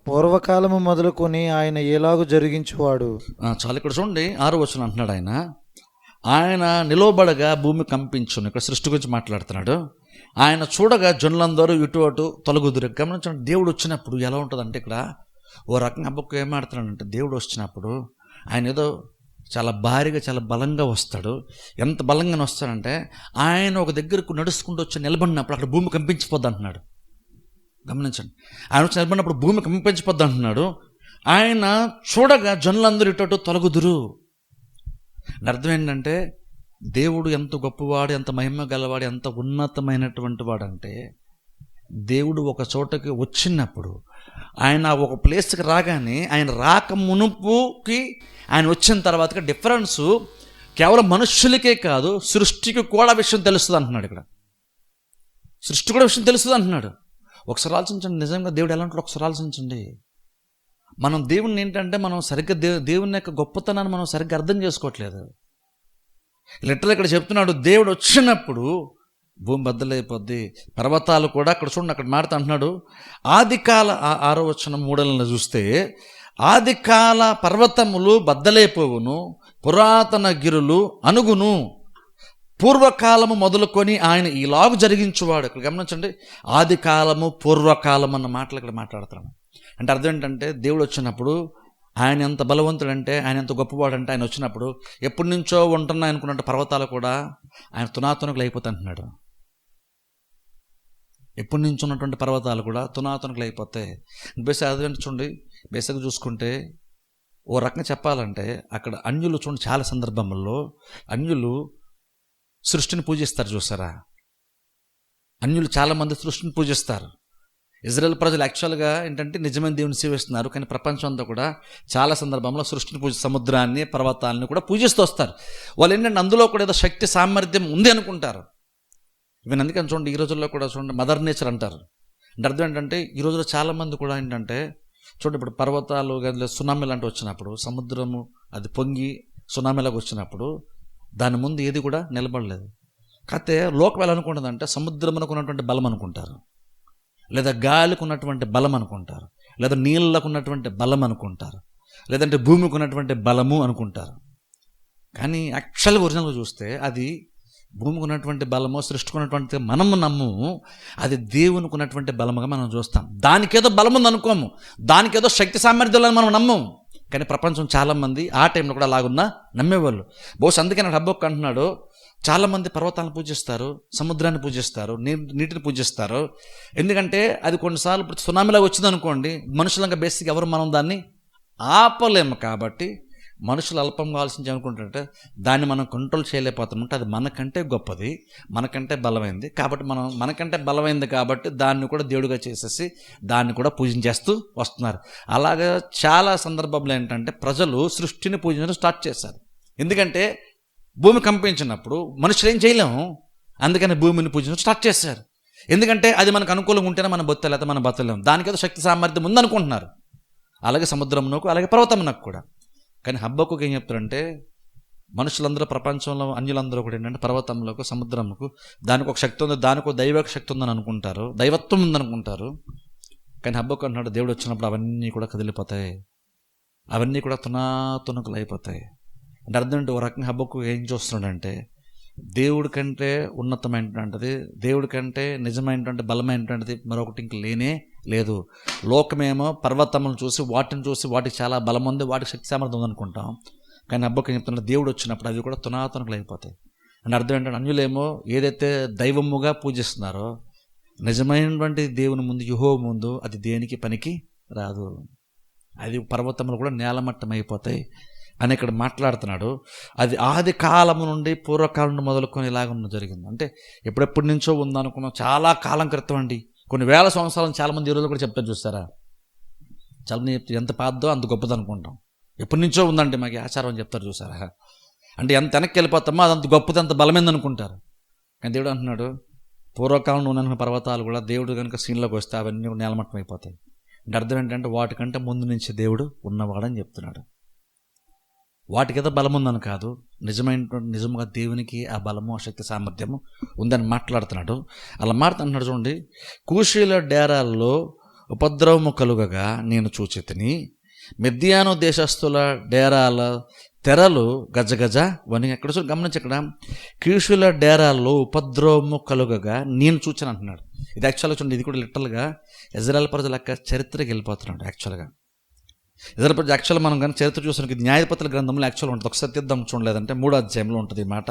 పూర్వకాలము మొదలుకొని ఆయన ఎలాగూ జరిగించువాడు. చాలా ఇక్కడ చూడండి 6వ వచనం అంటున్నాడు ఆయన నిలవబడగా భూమి కంపించును. ఇక్కడ సృష్టి గురించి మాట్లాడుతున్నాడు. ఆయన చూడగా జనులందరూ ఇటు అటు తొలగుదురు. గమనించండి, దేవుడు వచ్చినప్పుడు ఎలా ఉంటుందంటే ఇక్కడ ఓ రకంగా హబక్కూకు ఏం మాట్లాడుతున్నాడంటే, దేవుడు వచ్చినప్పుడు ఆయన ఏదో చాలా భారీగా చాలా బలంగా వస్తాడు. ఎంత బలంగా వస్తాడంటే ఆయన ఒక దగ్గరకు నడుచుకుంటూ వచ్చి నిలబడినప్పుడు అక్కడ భూమి కంపించిపోద్ది అంటున్నాడు. గమనించండి, ఆయన వచ్చి నిలబడినప్పుడు భూమి కంపించిపోద్ది అంటున్నాడు. ఆయన చూడగా జనులందరూ ఇటు తొలగుదురు. అర్థం ఏంటంటే దేవుడు ఎంత గొప్పవాడు, ఎంత మహిమ గలవాడు, ఎంత ఉన్నతమైనటువంటి వాడంటే దేవుడు ఒక చోటకి వచ్చినప్పుడు ఆయన ఒక ప్లేస్కి రాగానే ఆయన రాక మునుపుకి ఆయన వచ్చిన తర్వాతకి డిఫరెన్సు కేవలం మనుష్యులకే కాదు సృష్టికి కూడా విషయం తెలుస్తుంది అంటున్నాడు. ఇక్కడ సృష్టి కూడా విషయం తెలుస్తుంది అంటున్నాడు. ఒకసారి ఆలోచించండి, నిజంగా దేవుడు ఎలా ఉంటాడు ఒకసారి ఆలోచించండి. మనం దేవుణ్ణి ఏంటంటే మనం సరిగ్గా దేవుని యొక్క గొప్పతనాన్ని మనం సరిగ్గా అర్థం చేసుకోవట్లేదు. లిటరల్ ఇక్కడ చెప్తున్నాడు, దేవుడు వచ్చినప్పుడు భూమి బద్దలైపోద్ది, పర్వతాలు కూడా అక్కడ చూడండి అక్కడ మాట్లాడుతూ అంటున్నాడు. ఆదికాల 6వ వచనం 3 చూస్తే ఆదికాల పర్వతములు బద్దలైపోవును, పురాతన గిరులు అణుగును, పూర్వకాలము మొదలుకొని ఆయన ఈలాగు జరిగించువాడు. ఇక్కడ గమనించండి, ఆది కాలము పూర్వకాలం అన్న మాటలు ఇక్కడ మాట్లాడుతున్నాను. అంటే అర్థం ఏంటంటే దేవుడు వచ్చినప్పుడు ఆయన ఎంత బలవంతుడంటే, ఆయన ఎంత గొప్పవాడంటే, ఆయన వచ్చినప్పుడు ఎప్పటి నుంచో ఉంటున్నా అనుకున్నట్టు పర్వతాలు కూడా ఆయన తునాతునకులు అయిపోతుంటున్నాడు. ఎప్పటి నుంచి ఉన్నటువంటి పర్వతాలు కూడా తునాతునకులు అయిపోతాయి. బేసిక్ అదే చూడండి, బేసిక్గా చూసుకుంటే ఓ రకంగా చెప్పాలంటే అక్కడ అన్యులు చూడండి, చాలా సందర్భంలో అన్యులు సృష్టిని పూజిస్తారు. చూసారా, అన్యులు చాలామంది సృష్టిని పూజిస్తారు. ఇజ్రాయెల్ ప్రజలు యాక్చువల్గా ఏంటంటే నిజమైన దేవుని సేవిస్తున్నారు, కానీ ప్రపంచం అంతా కూడా చాలా సందర్భంలో సృష్టిని సముద్రాన్ని పర్వతాలని కూడా పూజిస్తూ వస్తారు. వాళ్ళు ఏంటంటే అందులో కూడా ఏదో శక్తి సామర్థ్యం ఉంది అనుకుంటారు. ఈవెన్ అందుకని చూడండి ఈ రోజుల్లో కూడా చూడండి మదర్ నేచర్ అంటారు. అంటే అర్థం ఏంటంటే ఈ రోజుల్లో చాలామంది కూడా ఏంటంటే చూడండి, ఇప్పుడు పర్వతాలు కానీ సునామీ లాంటివి వచ్చినప్పుడు, సముద్రము అది పొంగి సునామీలాగా వచ్చినప్పుడు దాని ముందు ఏది కూడా నిలబడలేదు. కాకపోతే లోకం ఎలా అనుకుంటుందంటే సముద్రమునకు ఉన్నటువంటి బలం అనుకుంటారు, లేదా గాలికి ఉన్నటువంటి బలం అనుకుంటారు, లేదా నీళ్ళకు ఉన్నటువంటి బలం అనుకుంటారు, లేదంటే భూమికి ఉన్నటువంటి బలము అనుకుంటారు. కానీ యాక్చువల్గా ఒరిజినల్గా చూస్తే అది భూమికి ఉన్నటువంటి బలము, సృష్టికి ఉన్నటువంటి మనము నమ్మము, అది దేవునికి ఉన్నటువంటి బలముగా మనం చూస్తాం. దానికేదో బలం ఉంది అనుకోము, దానికేదో శక్తి సామర్థ్యాలను మనం నమ్మము. కానీ ప్రపంచం చాలామంది ఆ టైంలో కూడా అలాగున్నా నమ్మేవాళ్ళు. బహుశా అందుకే నాకు హబక్కూకు అంటున్నాడు, చాలామంది పర్వతాలను పూజిస్తారు, సముద్రాన్ని పూజిస్తారు, నీటిని పూజిస్తారు. ఎందుకంటే అది కొన్నిసార్లు ఇప్పుడు సునామీలాగా వచ్చింది అనుకోండి, మనుషులంగా బేసిక్ ఎవరు మనం దాన్ని ఆపలేము. కాబట్టి మనుషులు అల్పంగా ఆలోచించి అనుకుంటుంటే దాన్ని మనం కంట్రోల్ చేయలేకపోతామంటే అది మనకంటే గొప్పది, మనకంటే బలమైంది. కాబట్టి మనకంటే బలమైంది కాబట్టి దాన్ని కూడా దేవుడిగా చేసేసి దాన్ని కూడా పూజించేస్తూ వస్తున్నారు. అలాగా చాలా సందర్భంలో ఏంటంటే ప్రజలు సృష్టిని పూజించడం స్టార్ట్ చేశారు. ఎందుకంటే భూమి కంపించినప్పుడు మనుషులు ఏం చేయలేము, అందుకని భూమిని పూజించడం స్టార్ట్ చేశారు. ఎందుకంటే అది మనకు అనుకూలంగా ఉంటేనే మనం బతలేకపోతే మనం బతలేం. దానికేదో శక్తి సామర్థ్యం ఉందనుకుంటున్నారు. అలాగే సముద్రమునకు, అలాగే పర్వతమునకు కూడా. కానీ హబక్కూకు ఏం చెప్తారంటే, మనుషులందరూ ప్రపంచంలో అన్యులందరూ కూడా ఏంటంటే పర్వతంలోకి, సముద్రముకు దానికి ఒక శక్తి ఉంది, దానికి ఒక దైవ శక్తి ఉందని అనుకుంటారు, దైవత్వం ఉందనుకుంటారు. కానీ హబక్కూకు అంటున్నాడు, దేవుడు వచ్చినప్పుడు అవన్నీ కూడా కదిలిపోతాయి, అవన్నీ కూడా తునాతునకలు అయిపోతాయి. అంటే అర్థం ఏంటి? ఒక రకంగా హబక్కూకు ఏం చూస్తున్నాడంటే, దేవుడి కంటే ఉన్నతమైనటువంటిది, దేవుడి కంటే నిజమైనటువంటి బలమైనటువంటిది మరొకటి ఇంక లేనే లేదు. లోకమేమో పర్వతములను చూసి వాటికి చాలా బలం ఉంది, వాటికి శక్తి సామర్థ్యం ఉందనుకుంటాం. కానీ హబక్కూకు ఏం చెప్తున్నా, దేవుడు వచ్చినప్పుడు అవి కూడా తునాతునకలు అయిపోతాయి. అంటే అర్థం ఏంటంటే, అన్యులేమో ఏదైతే దైవముగా పూజిస్తున్నారో నిజమైనటువంటి దేవుని ముందు, యెహోవా ముందు అది దేనికి పనికి రాదు. అది పర్వతములు కూడా నేలమట్టం అయిపోతాయి అని ఇక్కడ మాట్లాడుతున్నాడు. అది ఆది కాలము నుండి, పూర్వకాలం నుండి మొదలుకొని ఇలాగ జరిగింది. అంటే ఎప్పుడెప్పటి నుంచో ఉందనుకున్నాం, చాలా కాలం క్రితం అండి, కొన్ని వేల సంవత్సరాలు. చాలామంది ఈ రోజులు కూడా చెప్తారు చూస్తారా, చాలామంది చెప్తారు ఎంత పాదో అంత గొప్పది అనుకుంటాం. ఎప్పటి నుంచో ఉందండి మాకు ఆచారం అని చెప్తారు చూసారా. అంటే ఎంత వెనక్కి వెళ్ళిపోతామో అదంత గొప్పది, అంత బలమైంది అనుకుంటారు. కానీ దేవుడు అంటున్నాడు, పూర్వకాలంలో ఉన్న పర్వతాలు కూడా దేవుడు కనుక సీన్లోకి వస్తే అవన్నీ కూడా నేలమట్టం అయిపోతాయి. అంటే అర్థం ఏంటంటే, వాటికంటే ముందు నుంచి దేవుడు ఉన్నవాడని చెప్తున్నాడు. వాటికి ఏదో బలం ఉందని కాదు, నిజముగా దేవునికి ఆ బలము, ఆ శక్తి సామర్థ్యము ఉందని మాట్లాడుతున్నాడు. అలా మాట్లాడుతున్నాడు చూడండి. కూషీల డేరాల్లో ఉపద్రవము కలుగగా నేను చూచితిని, మిద్యాను దేశస్థుల డేరాల తెరలు గజగజ వని. ఎక్కడ గమనించి, ఇక్కడ కూషీల డేరాల్లో ఉపద్రవము కలుగగా నేను చూచాను అంటున్నాడు. ఇది యాక్చువల్గా చూడండి, ఇది కూడా లిటరల్గా ఇజ్రాయెల్ ప్రజల యొక్క చరిత్రకి వెళ్ళిపోతున్నాడు. యాక్చువల్గా ఇజ్రాయెల్ ప్రజలు యాక్చువల్గా మనం కానీ చరిత్ర చూసానికి ఇది న్యాయపత్రుల గ్రంథంలో యాక్చువల్గా ఉంటుంది. ఒకసారి తీద్దాం చూడలేదంటే 3వ అధ్యాయంలో ఉంటుంది ఈ మాట,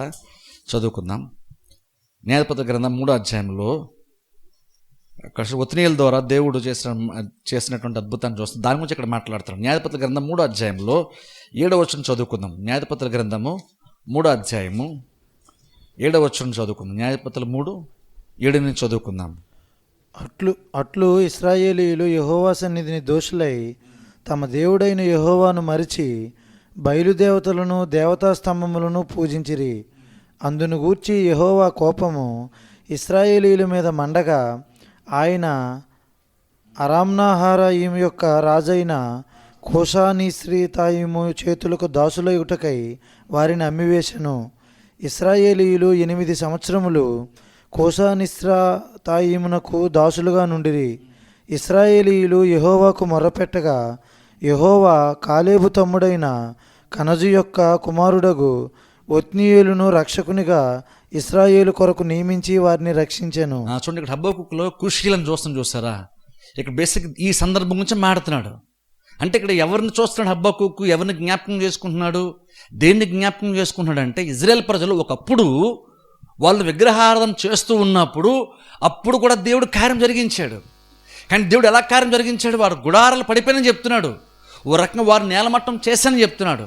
చదువుకుందాం. న్యాయపత్రుల గ్రంథం 3వ అధ్యాయంలో ఒత్నీయుల ద్వారా దేవుడు చేసినటువంటి అద్భుతాన్ని చూస్తాం. దాని గురించి ఇక్కడ మాట్లాడుతున్నాం. న్యాయపత్రుల గ్రంథం 3వ అధ్యాయంలో 7వ వచనం చదువుకుందాం. న్యాయపత్రుల గ్రంథము 3వ అధ్యాయము 7వ వచనం చదువుకుందాం. న్యాయపత్రులు 3:7 నుంచి చదువుకుందాం. అట్లు ఇశ్రాయేలీయులు యెహోవా సన్నిధిని దోషులై తమ దేవుడైన యెహోవాను మరిచి బయలుదేవతలను, దేవతా స్తంభములను పూజించిరి. అందును గూర్చి యెహోవా కోపము ఇశ్రాయేలీయుల మీద మండగా ఆయన అరామ్నాహారాయిము యొక్క రాజైన కోషానిశ్రీతాయిము చేతులకు దాసులయుటకై వారిని అమ్మివేశను. ఇశ్రాయేలీయులు 8 సంవత్సరములు కోషానిశ్రాతాయిమునకు దాసులుగా నుండిరి. ఇశ్రాయేలీయులు యెహోవాకు మొర్రపెట్టగా యెహోవా కాలేబు తమ్ముడైన కనజు యొక్క కుమారుడగు ఒత్నీయేలును రక్షకునిగా ఇశ్రాయేలు కొరకు నియమించి వారిని రక్షించెను. చూడండి, ఇక్కడ హబక్కూకులో కూషీలను చూస్తారా. ఇక్కడ బేసిక్ ఈ సందర్భం గురించి మాడుతున్నాడు. అంటే ఇక్కడ ఎవరిని చూస్తున్నాడు హబక్కూకు, ఎవరిని జ్ఞాపకం చేసుకుంటున్నాడు, దేన్ని జ్ఞాపకం చేసుకుంటున్నాడు అంటే, ఇజ్రాయెల్ ప్రజలు ఒకప్పుడు వాళ్ళు విగ్రహారాధన చేస్తూ ఉన్నప్పుడు అప్పుడు కూడా దేవుడు కార్యం జరిగించాడు. కానీ దేవుడు ఎలా కార్యం జరిగించాడు? వారు గుడారాలు పడిపోయినని చెప్తున్నాడు. ఓ రకంగా వారు నేలమట్టం చేశానని చెప్తున్నాడు.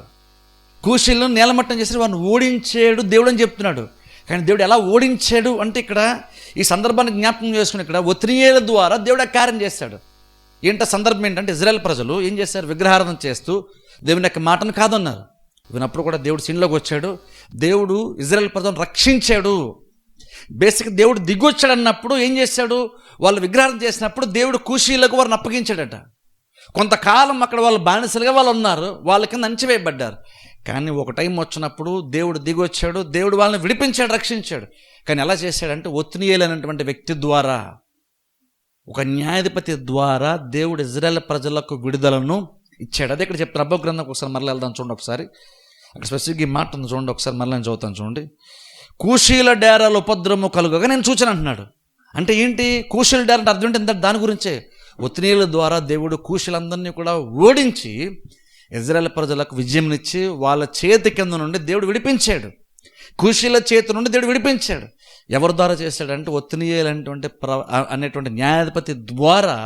కూషీలను నేలమట్టం చేసి వారిని ఓడించాడు దేవుడు అని చెప్తున్నాడు. కానీ దేవుడు ఎలా ఓడించాడు అంటే, ఇక్కడ ఈ సందర్భాన్ని జ్ఞాపకం చేసుకుని ఇక్కడ ఒత్నీయేల ద్వారా దేవుడు ఆ కార్యం చేశాడు. ఏంటో సందర్భం ఏంటంటే, ఇజ్రాయెల్ ప్రజలు ఏం చేశారు? విగ్రహారాధన చేస్తూ దేవుని యొక్క మాటను కాదన్నారు. వినప్పుడు కూడా దేవుడు సీన్లోకి వచ్చాడు. దేవుడు ఇజ్రాయెల్ ప్రజలను రక్షించాడు. బేసిక్ దేవుడు దిగొచ్చాడు అన్నప్పుడు ఏం చేశాడు? వాళ్ళు విగ్రహారాధన చేసినప్పుడు దేవుడు కూషీలకు వారిని అప్పగించాడట. కొంతకాలం అక్కడ వాళ్ళు బానిసలుగా వాళ్ళు ఉన్నారు, వాళ్ళ కింద అణచివేయబడ్డారు. కానీ ఒక టైం వచ్చినప్పుడు దేవుడు దిగొచ్చాడు, దేవుడు వాళ్ళని విడిపించాడు, రక్షించాడు. కానీ ఎలా చేశాడంటే, ఒత్నీయేలు అనేటువంటి వ్యక్తి ద్వారా, ఒక న్యాయాధిపతి ద్వారా దేవుడు ఇజ్రాయెల్ ప్రజలకు విడుదలను ఇచ్చాడు. అదే ఇక్కడ చెప్తాను. హబక్కూకు గ్రంథం ఒకసారి మరలా వెళ్దాం చూడండి. ఒకసారి అక్కడ స్పెసిఫిక్ ఈ మాట ఉంది చూడండి. ఒకసారి మరలా నేను చదువుతాను చూడండి. కూషీల డేరాలు ఉపద్రవము కలుగగా నేను చూచాను అంటున్నాడు. అంటే ఏంటి? కూషీల డేరా అంటే అర్థం ఏంటి? దాని గురించే ఒత్నీయుల ద్వారా దేవుడు కూషీలందరినీ కూడా ఓడించి ఇజ్రాయెల్ ప్రజలకు విజయంనిచ్చి వాళ్ళ చేతి కింద నుండి దేవుడు విడిపించాడు. కూషీల చేతి నుండి దేవుడు విడిపించాడు. ఎవరి ద్వారా చేశాడంటే, ఒత్నీయేలు అనేటువంటి న్యాయాధిపతి ద్వారా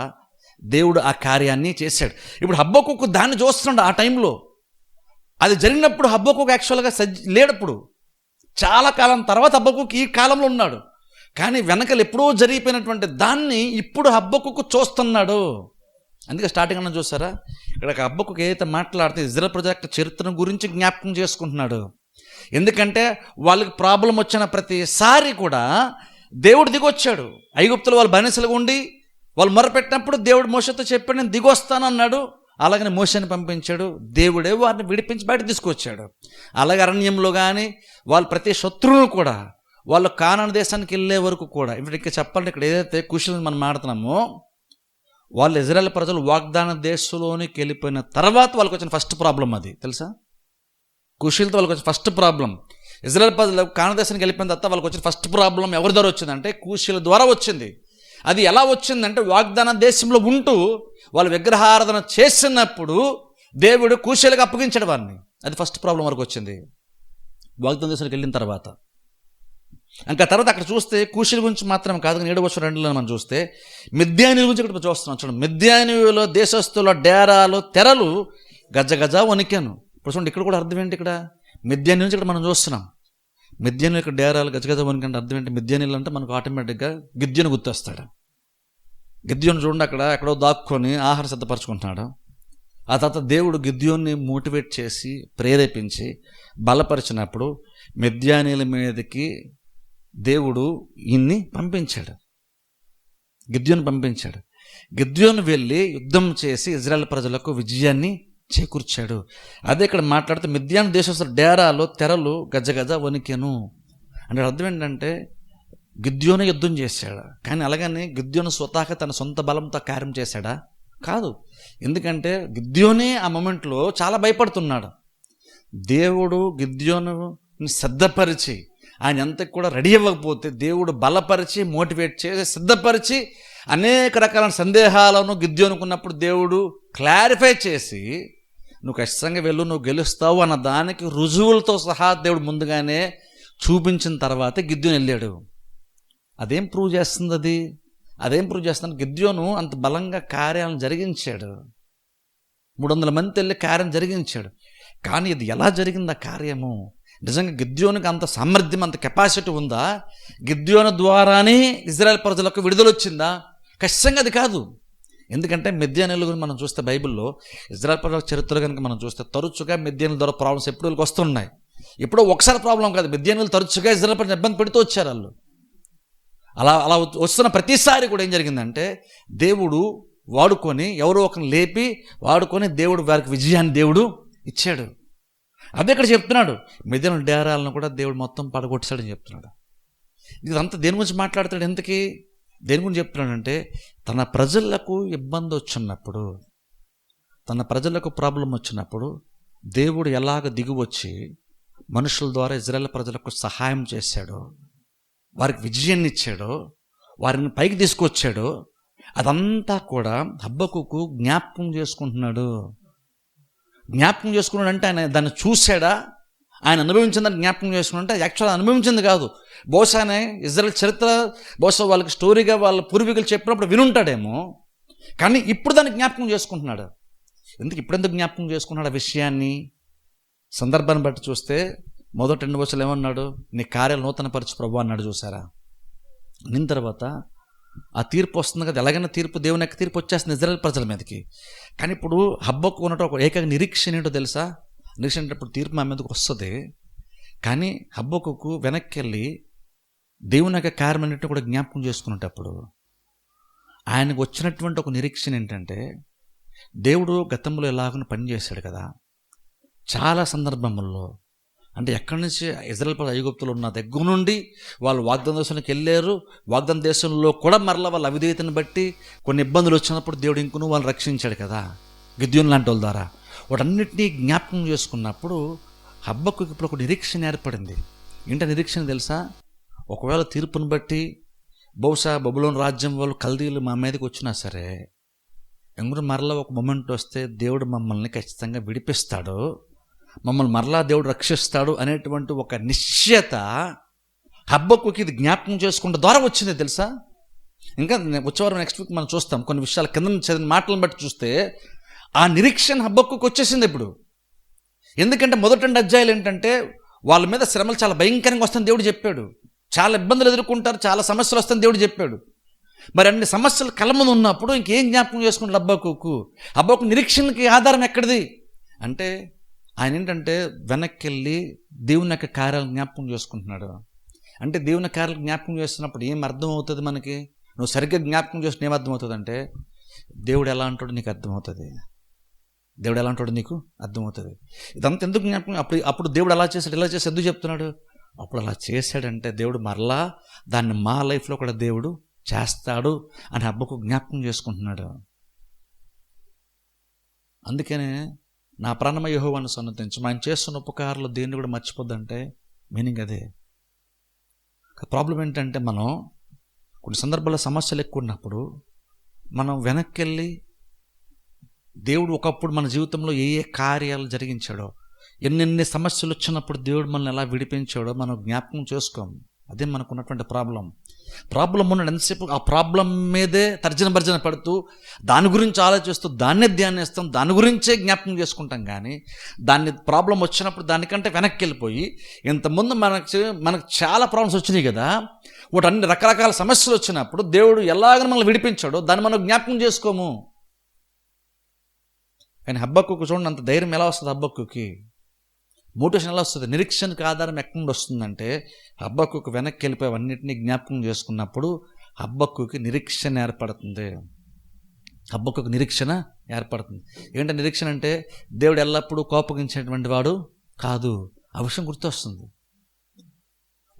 దేవుడు ఆ కార్యాన్ని చేశాడు. ఇప్పుడు హబక్కూకు దాన్ని చూస్తున్నాడు. ఆ టైంలో అది జరిగినప్పుడు హబక్కూకు యాక్చువల్గా లేడప్పుడు, చాలా కాలం తర్వాత హబక్కూకు ఈ కాలంలో ఉన్నాడు. కానీ వెనకలు ఎప్పుడో జరిగిపోయినటువంటి దాన్ని ఇప్పుడు హబక్కూకు చూస్తున్నాడు. అందుకే స్టార్టింగ్ అన్న చూసారా, ఇక్కడ హబక్కూకు ఏదైతే మాట్లాడితే ఇజ్రాయెల్ ప్రజల చరిత్ర గురించి జ్ఞాపకం చేసుకుంటున్నాడు. ఎందుకంటే వాళ్ళకి ప్రాబ్లం వచ్చిన ప్రతిసారి కూడా దేవుడు దిగొచ్చాడు. ఐగుప్తులు వాళ్ళు బానిసలుగా ఉండి వాళ్ళు మొరపెట్టినప్పుడు దేవుడు మోషేతో చెప్పాడు, నేను దిగొస్తాను అన్నాడు. అలాగనే మోషేని పంపించాడు. దేవుడే వారిని విడిపించి బయట తీసుకొచ్చాడు. అలాగే అరణ్యంలో కానీ వాళ్ళు ప్రతి శత్రువును కూడా వాళ్ళు కానాను దేశానికి వెళ్ళే వరకు కూడా, ఇప్పుడు ఇక్కడ చెప్పాలంటే ఇక్కడ ఏదైతే కుషులను మనం మాడుతున్నామో, వాళ్ళు ఇజ్రాయెల్ ప్రజలు వాగ్దాన దేశంలోనికి వెళ్ళిపోయిన తర్వాత వాళ్ళకి వచ్చిన ఫస్ట్ ప్రాబ్లం అది తెలుసా. కుషులతో వాళ్ళకి వచ్చిన ఫస్ట్ ప్రాబ్లం, ఇజ్రాయెల్ ప్రజలు కానాను దేశానికి వెళ్ళిపోయిన తర్వాత వాళ్ళకి వచ్చిన ఫస్ట్ ప్రాబ్లం ఎవరి ద్వారా వచ్చిందంటే కుషుల ద్వారా వచ్చింది. అది ఎలా వచ్చిందంటే వాగ్దాన దేశంలో ఉంటూ వాళ్ళు విగ్రహారాధన చేసినప్పుడు దేవుడు కూషీలకు అప్పగించాడు వారిని. అది ఫస్ట్ ప్రాబ్లం వరకు వచ్చింది వాగ్దాన దేశానికి వెళ్ళిన తర్వాత. ఇంకా తర్వాత అక్కడ చూస్తే కూషీల గురించి మాత్రం కాదు, 7వ వచనం 2లో మనం చూస్తే మిద్యానీయుల గురించి ఇక్కడ చూస్తున్నాం. చూడండి, మిద్యానీయుల దేశస్తుల డేరాలు తెరలు గజగజ వణికాను. ఇప్పుడు చూడండి, ఇక్కడ కూడా అర్థం ఏంటి, ఇక్కడ మిద్యానీయుల నుంచి ఇక్కడ మనం చూస్తున్నాం. మిద్యానీయుల యొక్క డేరాలు గజగజ వణికంటే అర్థం ఏంటి? మిద్యానీయులు అంటే మనకు ఆటోమేటిక్గా గిద్యోను గుర్తొస్తాడు. గిద్యోను చూడండి, అక్కడ ఎక్కడో దాక్కొని ఆహారం సిద్ధపరచుకుంటున్నాడు. ఆ తర్వాత దేవుడు గిద్యోన్ని మోటివేట్ చేసి ప్రేరేపించి బలపరిచినప్పుడు మిద్యానీయుల మీదకి దేవుడు ఈయన్ని పంపించాడు, గిద్యోను పంపించాడు. గిద్యోను వెళ్ళి యుద్ధం చేసి ఇజ్రాయెల్ ప్రజలకు విజయాన్ని చేకూర్చాడు. అదే ఇక్కడ మాట్లాడితే మిద్యాను దేశస్తుల డేరాలో తెరలు గజగజ వణికెను అంటే అర్థం ఏంటంటే గిద్యోను యుద్ధం చేశాడు. కానీ అలాగని గిద్యోను స్వతహాగా తన సొంత బలంతో కార్యం చేశాడా? కాదు. ఎందుకంటే గిద్యోనే ఆ మొమెంట్లో చాలా భయపడుతున్నాడు. దేవుడు గిద్యోనుని సిద్ధపరిచి ఆయన ఎంతకు కూడా రెడీ అవ్వకపోతే దేవుడు బలపరిచి మోటివేట్ చేసి సిద్ధపరిచి అనేక రకాల సందేహాలను గిద్యోనుకున్నప్పుడు దేవుడు క్లారిఫై చేసి నువ్వు ఖచ్చితంగా వెళ్ళు, నువ్వు గెలుస్తావు అన్న దానికి రుజువులతో సహా దేవుడు ముందుగానే చూపించిన తర్వాతే గిద్యోను వెళ్ళాడు. అదేం ప్రూవ్ చేస్తుంది? అదేం ప్రూవ్ చేస్తుంది? గిద్యోను అంత బలంగా కార్యాలను జరిగించాడు. 300 మంది వెళ్ళి కార్యం జరిగించాడు. కానీ ఇది ఎలా జరిగింది ఆ కార్యము? నిజంగా గిద్యోనుకి అంత సామర్థ్యం, అంత కెపాసిటీ ఉందా? గిద్యోను ద్వారానే ఇజ్రాయెల్ ప్రజలకు విడుదల వచ్చిందా? ఖచ్చితంగా అది కాదు. ఎందుకంటే మిద్యానీయుల గురించి మనం చూస్తే బైబిల్లో ఇజ్రాయెల్ ప్రజల చరిత్రలో కనుక మనం చూస్తే తరచుగా మిద్యానీయుల ద్వారా ప్రాబ్లమ్స్ ఎప్పుడు వీళ్ళకి వస్తున్నాయి. ఎప్పుడో ఒకసారి ప్రాబ్లం కాదు, మిద్యానీయులు తరచుగా ఇజ్రాయెల్ ప్రజలు ఇబ్బంది పెడుతూ వచ్చారు. వాళ్ళు అలా వస్తున్న ప్రతిసారి కూడా ఏం జరిగిందంటే దేవుడు వాడుకొని ఎవరో ఒకరిని లేపి వాడుకొని దేవుడు వారికి విజయాన్ని దేవుడు ఇచ్చాడు. అదే ఇక్కడ చెప్తున్నాడు, మిద్యాను డేరాలను కూడా దేవుడు మొత్తం పడగొట్టాడని చెప్తున్నాడు. ఇదంతా దేని గురించి మాట్లాడతాడు? ఎందుకు దేని గురించి చెప్తున్నాడంటే తన ప్రజలకు ఇబ్బంది వచ్చినప్పుడు, తన ప్రజలకు ప్రాబ్లం వచ్చినప్పుడు దేవుడు ఎలాగ దిగివచ్చి మనుషుల ద్వారా ఇజ్రాయెల్ ప్రజలకు సహాయం చేశాడో, వారికి విజయాన్ని ఇచ్చాడో, వారిని పైకి తీసుకొచ్చాడో అదంతా కూడా హబక్కూకు జ్ఞాపకం చేసుకుంటున్నాడు. జ్ఞాపకం చేసుకున్నాడు అంటే ఆయన దాన్ని చూశాడా, ఆయన అనుభవించిందని జ్ఞాపకం చేసుకున్నాడంటే యాక్చువల్గా అనుభవించింది కాదు. బహుశానే ఇజ్రాయెల్ చరిత్ర బహుశా వాళ్ళకి స్టోరీగా వాళ్ళ పూర్వీకులు చెప్పినప్పుడు వినుంటాడేమో, కానీ ఇప్పుడు దాన్ని జ్ఞాపకం చేసుకుంటున్నాడు. ఇప్పుడెందుకు జ్ఞాపకం చేసుకున్నాడు ఆ విషయాన్ని? సందర్భాన్ని బట్టి చూస్తే మొదటి 2 వచనాలు ఏమన్నాడు? నీ కార్యాలు నూతనపరచు ప్రభువా అన్నాడు. చూసారా? నిన్న తర్వాత ఆ తీర్పు వస్తుంది కదా, ఎలాగైనా తీర్పు, దేవుని యొక్క తీర్పు వచ్చేస్తుంది ఇజ్రాయెల్ ప్రజల మీదకి. కానీ ఇప్పుడు హబక్కూకు ఉన్నట్టు ఒక ఏకైక నిరీక్షణ ఏంటో తెలుసా? నిరీక్షణ అంటే ఇప్పుడు తీర్పు మా మీదకి వస్తుంది. కానీ హబక్కూకు వెనక్కి వెళ్ళి దేవుని యొక్క కార్యం అన్నింటినీ కూడా జ్ఞాపకం చేసుకునేటప్పుడు ఆయనకు వచ్చినటువంటి ఒక నిరీక్షణ ఏంటంటే దేవుడు గతంలో ఎలాగో పనిచేశాడు కదా. చాలా సందర్భముల్లో అంటే ఎక్కడి నుంచి ఇజ్రాయెల్ ప్రజలు ఐగుప్తులు ఉన్న దగ్గర నుండి వాళ్ళు వాగ్దాన దేశానికి వెళ్ళారు. వాగ్దాన దేశంలో కూడా మరలా వాళ్ళ అవిధేయతను బట్టి కొన్ని ఇబ్బందులు వచ్చినప్పుడు దేవుడు ఇంకొను వాళ్ళని రక్షించాడు కదా గిద్యోను లాంటి వాళ్ళ ద్వారా. వాటన్నిటినీ జ్ఞాపకం చేసుకున్నప్పుడు హబక్కూకు ఇప్పుడు ఒక నిరీక్షణ ఏర్పడింది. ఏంటో నిరీక్షణ తెలుసా? ఒకవేళ తీర్పును బట్టి బహుశా బబులోను రాజ్యం వాళ్ళు కల్దీలు మా మీదకి వచ్చినా సరే, ఎంగురు మరలా ఒక మొమెంట్ వస్తే దేవుడు మమ్మల్ని ఖచ్చితంగా విడిపిస్తాడు, మమ్మల్ని మరలా దేవుడు రక్షిస్తాడు అనేటువంటి ఒక నిశ్చయత హబక్కూకు ఇది జ్ఞాపకం చేసుకుంటే ద్వారా వచ్చింది తెలుసా. ఇంకా వచ్చేవారం నెక్స్ట్ వీక్ మనం చూస్తాం కొన్ని విషయాలు కింద చదివిన మాటలను బట్టి చూస్తే ఆ నిరీక్షణ హబక్కూకు వచ్చేసింది ఇప్పుడు. ఎందుకంటే మొదటి 2 అధ్యాయాలు ఏంటంటే వాళ్ళ మీద శ్రమలు చాలా భయంకరంగా వస్తాయని దేవుడు చెప్పాడు, చాలా ఇబ్బందులు ఎదుర్కొంటారు, చాలా సమస్యలు వస్తాయని దేవుడు చెప్పాడు. మరి అన్ని సమస్యలు కళ్ళ ముందు ఉన్నప్పుడు ఇంకేం జ్ఞాపకం చేసుకుంటాడు హబక్కూకు నిరీక్షణకి ఆధారం ఎక్కడిది అంటే ఆయన ఏంటంటే వెనక్కి వెళ్ళి దేవుని యొక్క కార్యాలను జ్ఞాపకం చేసుకుంటున్నాడు. అంటే దేవుని కార్యాలు జ్ఞాపకం చేస్తున్నప్పుడు ఏం అర్థం అవుతుంది మనకి? నువ్వు సరిగ్గా జ్ఞాపకం చేసిన ఏం అర్థమవుతుంది అంటే దేవుడు ఎలా అంటాడో నీకు అర్థమవుతుంది. దేవుడు ఎలా అంటాడో నీకు అర్థమవుతుంది. ఇదంతా ఎందుకు జ్ఞాపకం? అప్పుడు దేవుడు అలా చేశాడు, ఇలా చేసి ఎందుకు చెప్తున్నాడు? అప్పుడు అలా చేశాడంటే దేవుడు మరలా దాన్ని మా లైఫ్లో కూడా దేవుడు చేస్తాడు అని హబ్బకు జ్ఞాపకం చేసుకుంటున్నాడు. అందుకనే నా ప్రాణమ యెహోవాను సన్నతించు, ఆయన చేస్తున్న ఉపకారాలు దేన్ని కూడా మర్చిపోద్దంటే మీనింగ్ అదే. ప్రాబ్లం ఏంటంటే మనం కొన్ని సందర్భాల్లో సమస్యలు ఎక్కువ ఉన్నప్పుడు మనం వెనక్కి వెళ్ళి దేవుడు ఒకప్పుడు మన జీవితంలో ఏ ఏ కార్యాలు జరిగించాడో, ఎన్నెన్ని సమస్యలు వచ్చినప్పుడు దేవుడు మనల్ని ఎలా విడిపించాడో మనం జ్ఞాపకం చేసుకోం. అదే మనకు ఉన్నటువంటి ప్రాబ్లం ఉన్నాడు. ఎంతసేపు ఆ ప్రాబ్లం మీదే తర్జన పడుతూ దాని గురించి ఆలోచిస్తూ దాన్నే ధ్యానిస్తాం, దాని గురించే జ్ఞాపకం చేసుకుంటాం. కానీ దాన్ని ప్రాబ్లం వచ్చినప్పుడు దానికంటే వెనక్కి వెళ్ళిపోయి ఇంతకుముందు మనకు చాలా ప్రాబ్లమ్స్ వచ్చినాయి కదా, వాటి అన్ని రకరకాల సమస్యలు వచ్చినప్పుడు దేవుడు ఎలాగ మనల్ని విడిపించాడో దాన్ని మనం జ్ఞాపకం చేసుకోము. కానీ హబ్బక్కుకు చూడండి, అంత ధైర్యం ఎలా వస్తుంది? హబ్బక్కుకి మోటివేషన్ ఎలా వస్తుంది? నిరీక్షణకు ఆధారం ఎక్కడి నుండి వస్తుందంటే హబ్బక్కుకు వెనక్కి వెళ్ళిపోయి అన్నింటినీ జ్ఞాపకం చేసుకున్నప్పుడు హబ్బక్కుకి నిరీక్షణ ఏర్పడుతుంది. హబ్బక్కుకి నిరీక్షణ ఏర్పడుతుంది. ఏంటంటే నిరీక్షణ అంటే దేవుడు ఎల్లప్పుడూ కోపగించేటువంటి వాడు కాదు. ఆ విషయం గుర్తొస్తుంది.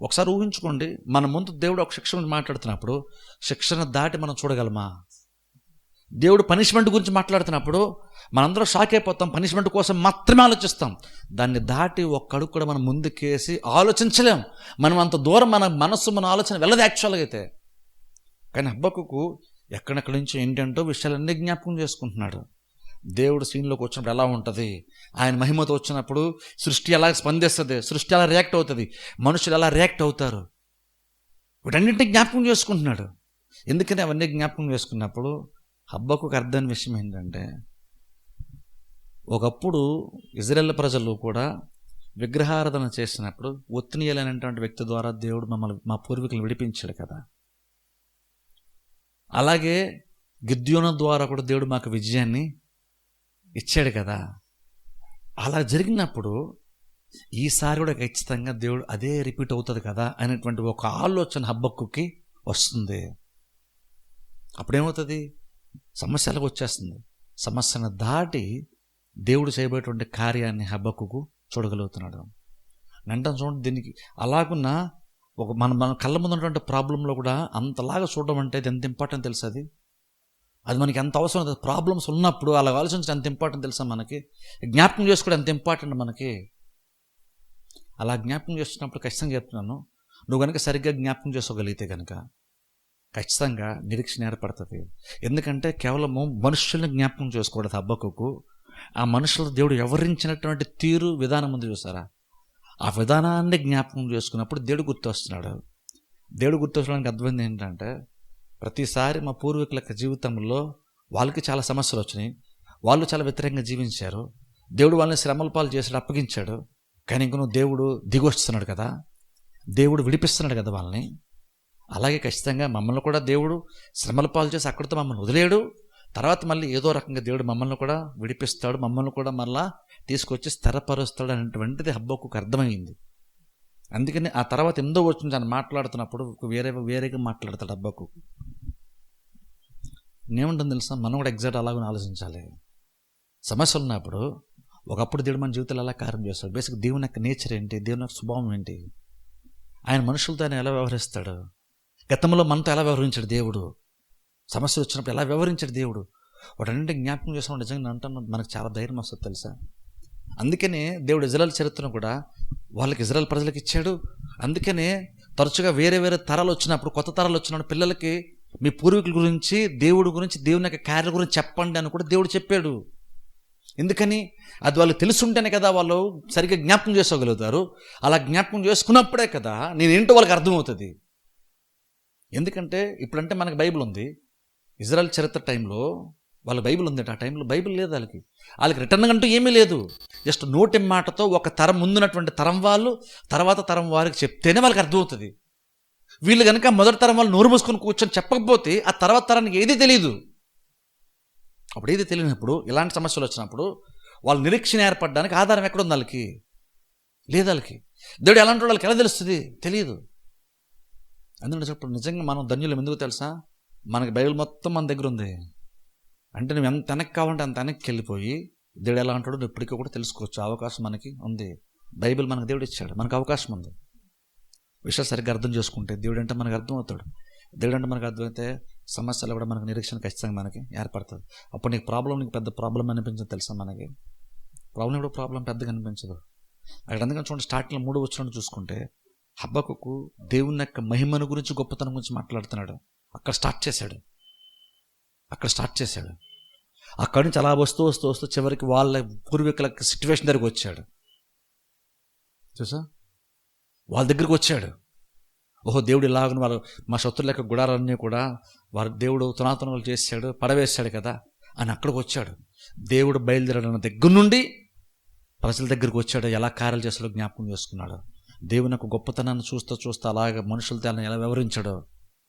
ఒకసారి ఊహించుకోండి, మన ముందు దేవుడు ఒక శిక్షణ మాట్లాడుతున్నప్పుడు శిక్షణ దాటి మనం చూడగలమా? దేవుడు పనిష్మెంట్ గురించి మాట్లాడుతున్నప్పుడు మనందరం షాక్ అయిపోతాం, పనిష్మెంట్ కోసం మాత్రమే ఆలోచిస్తాం. దాన్ని దాటి ఒక్క అడుగు కూడా మనం ముందుకేసి ఆలోచించలేం. మనం అంత దూరం మన మనస్సు మన ఆలోచన వెళ్ళదు యాక్చువల్గా అయితే. కానీ హబ్బక్కుకు ఎక్కడెక్కడి నుంచి ఏంటంటో విషయాలన్నీ జ్ఞాపకం చేసుకుంటున్నాడు. దేవుడు సీన్లోకి వచ్చినప్పుడు ఎలా ఉంటుంది, ఆయన మహిమతో వచ్చినప్పుడు సృష్టి ఎలా స్పందిస్తుంది, సృష్టి ఎలా రియాక్ట్ అవుతుంది, మనుషులు ఎలా రియాక్ట్ అవుతారు, వీటన్నింటినీ జ్ఞాపకం చేసుకుంటున్నాడు. ఎందుకని అవన్నీ జ్ఞాపకం చేసుకున్నప్పుడు హబ్బక్కుకు అర్థమైన విషయం ఏంటంటే ఒకప్పుడు ఇజ్రాయేల్ ప్రజలు కూడా విగ్రహారాధన చేసినప్పుడు ఒత్నియేలు అనేటువంటి వ్యక్తి ద్వారా దేవుడు మా పూర్వీకులను విడిపించాడు కదా. అలాగే గిద్యోను ద్వారా కూడా దేవుడు మాకు విజయాన్ని ఇచ్చాడు కదా. అలా జరిగినప్పుడు ఈసారి కూడా ఖచ్చితంగా దేవుడు అదే రిపీట్ అవుతుంది కదా అనేటువంటి ఒక ఆలోచన హబ్బక్కుకి వస్తుంది. అప్పుడేమవుతుంది? సమస్యలకు వచ్చేస్తుంది. సమస్యను దాటి దేవుడు చేయబోయేటువంటి కార్యాన్ని హబ్బక్కుకు చూడగలుగుతున్నాడు. వెంటనే చూడండి, దీనికి అలాగున్న ఒక మన కళ్ళ ముందు ఉన్నటువంటి ప్రాబ్లంలో కూడా అంతలాగా చూడడం అంటే అది ఎంత ఇంపార్టెంట్ తెలుసా? అది మనకి ఎంత అవసరం. ప్రాబ్లమ్స్ ఉన్నప్పుడు అలా ఆలోచించడం ఎంత ఇంపార్టెంట్ తెలుసా? మనకి జ్ఞాపకం చేసుకోవడం ఎంత ఇంపార్టెంట్ మనకి. అలా జ్ఞాపకం చేస్తున్నప్పుడు ఖచ్చితంగా చెప్తున్నాను, నువ్వు కనుక సరిగ్గా జ్ఞాపకం చేసుకోగలిగితే కనుక ఖచ్చితంగా నిరీక్షణ ఏర్పడుతుంది. ఎందుకంటే కేవలము మనుషుల్ని జ్ఞాపకం చేసుకోవడం హబ్బక్కుకు, ఆ మనుషులు దేవుడు వివరించినటువంటి తీరు విధానం ఉంది చూసారా, ఆ విధానాన్ని జ్ఞాపకం చేసుకున్నప్పుడు దేవుడు గుర్తొస్తున్నాడు. దేవుడు గుర్తొచ్చడానికి అర్థమైంది ఏంటంటే ప్రతిసారి మా పూర్వీకుల జీవితంలో వాళ్ళకి చాలా సమస్యలు వచ్చినాయి, వాళ్ళు చాలా వ్యతిరేకంగా జీవించారు, దేవుడు వాళ్ళని శ్రమల పాలు చేసాడు, అప్పగించాడు. కానీ ఇంక నువ్వు దేవుడు దిగొస్తున్నాడు కదా, దేవుడు విడిపిస్తున్నాడు కదా వాళ్ళని. అలాగే ఖచ్చితంగా మమ్మల్ని కూడా దేవుడు శ్రమల పాలు చేసి అక్కడితో మమ్మల్ని వదిలేడు. తర్వాత మళ్ళీ ఏదో రకంగా దేవుడు మమ్మల్ని కూడా విడిపిస్తాడు, మమ్మల్ని కూడా మళ్ళా తీసుకొచ్చి స్థిరపరుస్తాడు అనేటువంటిది హబ్బక్కుకు అర్థమైంది. అందుకని ఆ తర్వాత ఎందో వచ్చింది అని మాట్లాడుతున్నప్పుడు వేరేగా మాట్లాడతాడు హబ్బక్కుకు. ఏముంటుంది తెలుసా, మనం కూడా ఎగ్జాక్ట్ అలాగే ఆలోచించాలి. సమస్యలు ఉన్నప్పుడు ఒకప్పుడు దేవుడు మన జీవితంలో ఎలా కార్యం చేస్తాడు, బేసిక్ దేవుని యొక్క నేచర్ ఏంటి, దేవుని యొక్క స్వభావం ఏంటి, ఆయన మనుషులతో ఆయన ఎలా వ్యవహరిస్తాడు, గతంలో మనతో ఎలా వ్యవహరించాడు దేవుడు, సమస్యలు వచ్చినప్పుడు ఎలా వ్యవహరించాడు దేవుడు, వాటన్నింటి జ్ఞాపకం చేసినప్పుడు నిజంగా అంటున్నాను మనకు చాలా ధైర్యం వస్తుంది తెలుసా. అందుకనే దేవుడు ఇజ్రాయెల్ చరిత్రను కూడా వాళ్ళకి ఇజ్రాయెల్ ప్రజలకు ఇచ్చాడు. అందుకనే తరచుగా వేరే తరాలు వచ్చినప్పుడు, కొత్త తరాలు వచ్చినప్పుడు పిల్లలకి మీ పూర్వీకుల గురించి, దేవుడి గురించి, దేవుని యొక్క కార్యాల గురించి చెప్పండి అని కూడా దేవుడు చెప్పాడు. ఎందుకని? అది వాళ్ళు తెలుసుంటేనే కదా వాళ్ళు సరిగ్గా జ్ఞాపకం చేసుకోగలుగుతారు. అలా జ్ఞాపకం చేసుకున్నప్పుడే కదా నేనేంటో వాళ్ళకి అర్థమవుతుంది. ఎందుకంటే ఇప్పుడంటే మనకు బైబిల్ ఉంది, ఇజ్రాయెల్ చరిత్ర టైంలో వాళ్ళ బైబిల్ ఉంది. ఆ టైంలో బైబిల్ లేదు వాళ్ళకి రిటర్న్ అంటూ ఏమీ లేదు. జస్ట్ నోటి మాటతో ఒక తరం ముందున్నటువంటి తరం వాళ్ళు తర్వాత తరం వారికి చెప్తేనే వాళ్ళకి అర్థమవుతుంది. వీళ్ళు కనుక మొదటి తరం వాళ్ళు నోరు మూసుకొని కూర్చొని చెప్పకపోతే ఆ తర్వాత తరానికి ఏదీ తెలియదు. అప్పుడు ఏది తెలియనప్పుడు ఇలాంటి సమస్యలు వచ్చినప్పుడు వాళ్ళ నిరీక్షణ ఏర్పడడానికి ఆధారం ఎక్కడుంది? వాళ్ళకి లేదు. వాళ్ళకి దేవుడు ఎలాంటి వాళ్ళకి ఎలా తెలుస్తుంది? తెలియదు. అందుకని చెప్పప్పుడు నిజంగా మనం ధన్యులం. ఎందుకు తెలుసా? మనకి బైబిల్ మొత్తం మన దగ్గర ఉంది. అంటే నువ్వు ఎంత వెనక్కి కావాలంటే అంత వెనక్కి వెళ్ళిపోయి దేవుడు ఎలా అంటాడో నువ్వు ఇప్పటికీ కూడా తెలుసుకోవచ్చు. అవకాశం మనకి ఉంది. బైబిల్ మనకు దేవుడు ఇచ్చాడు, మనకు అవకాశం ఉంది. విషయాలు సరిగ్గా అర్థం చేసుకుంటే దేవుడు అంటే మనకు అర్థం అవుతాడు. దేవుడు అంటే మనకు అర్థమైతే సమస్యలు కూడా మనకు నిరీక్షణ ఖచ్చితంగా మనకి ఏర్పడుతుంది. అప్పుడు నీకు పెద్ద ప్రాబ్లం అనిపించదు తెలుసా? మనకి ప్రాబ్లం పెద్దగా అనిపించదు. అక్కడ అందుకని చూడండి, స్టార్టింగ్లో 3వ వచనం చూసుకుంటే హబక్కూకు దేవుని యొక్క మహిమను గురించి, గొప్పతనం గురించి మాట్లాడుతున్నాడు. అక్కడ స్టార్ట్ చేశాడు. అక్కడి నుంచి అలా వస్తూ చివరికి వాళ్ళ పూర్వీకుల సిచ్యువేషన్ దగ్గరికి వచ్చాడు. చూసా, వాళ్ళ దగ్గరికి వచ్చాడు. ఓహో, దేవుడు ఇలాగ వాళ్ళు మా శత్రుల యొక్క గుడాలన్నీ కూడా వారు దేవుడు తునాతునలు చేశాడు, పడవేశాడు కదా అని అక్కడికి వచ్చాడు. దేవుడు బయలుదేరడం దగ్గర నుండి ప్రజల దగ్గరికి వచ్చాడు. ఎలా కార్యాలు చేస్తాడో జ్ఞాపకం చేసుకున్నాడు. దేవుని యొక్క గొప్పతనాన్ని చూస్తూ అలాగ మనుషులతో ఎలా వ్యవహరించాడో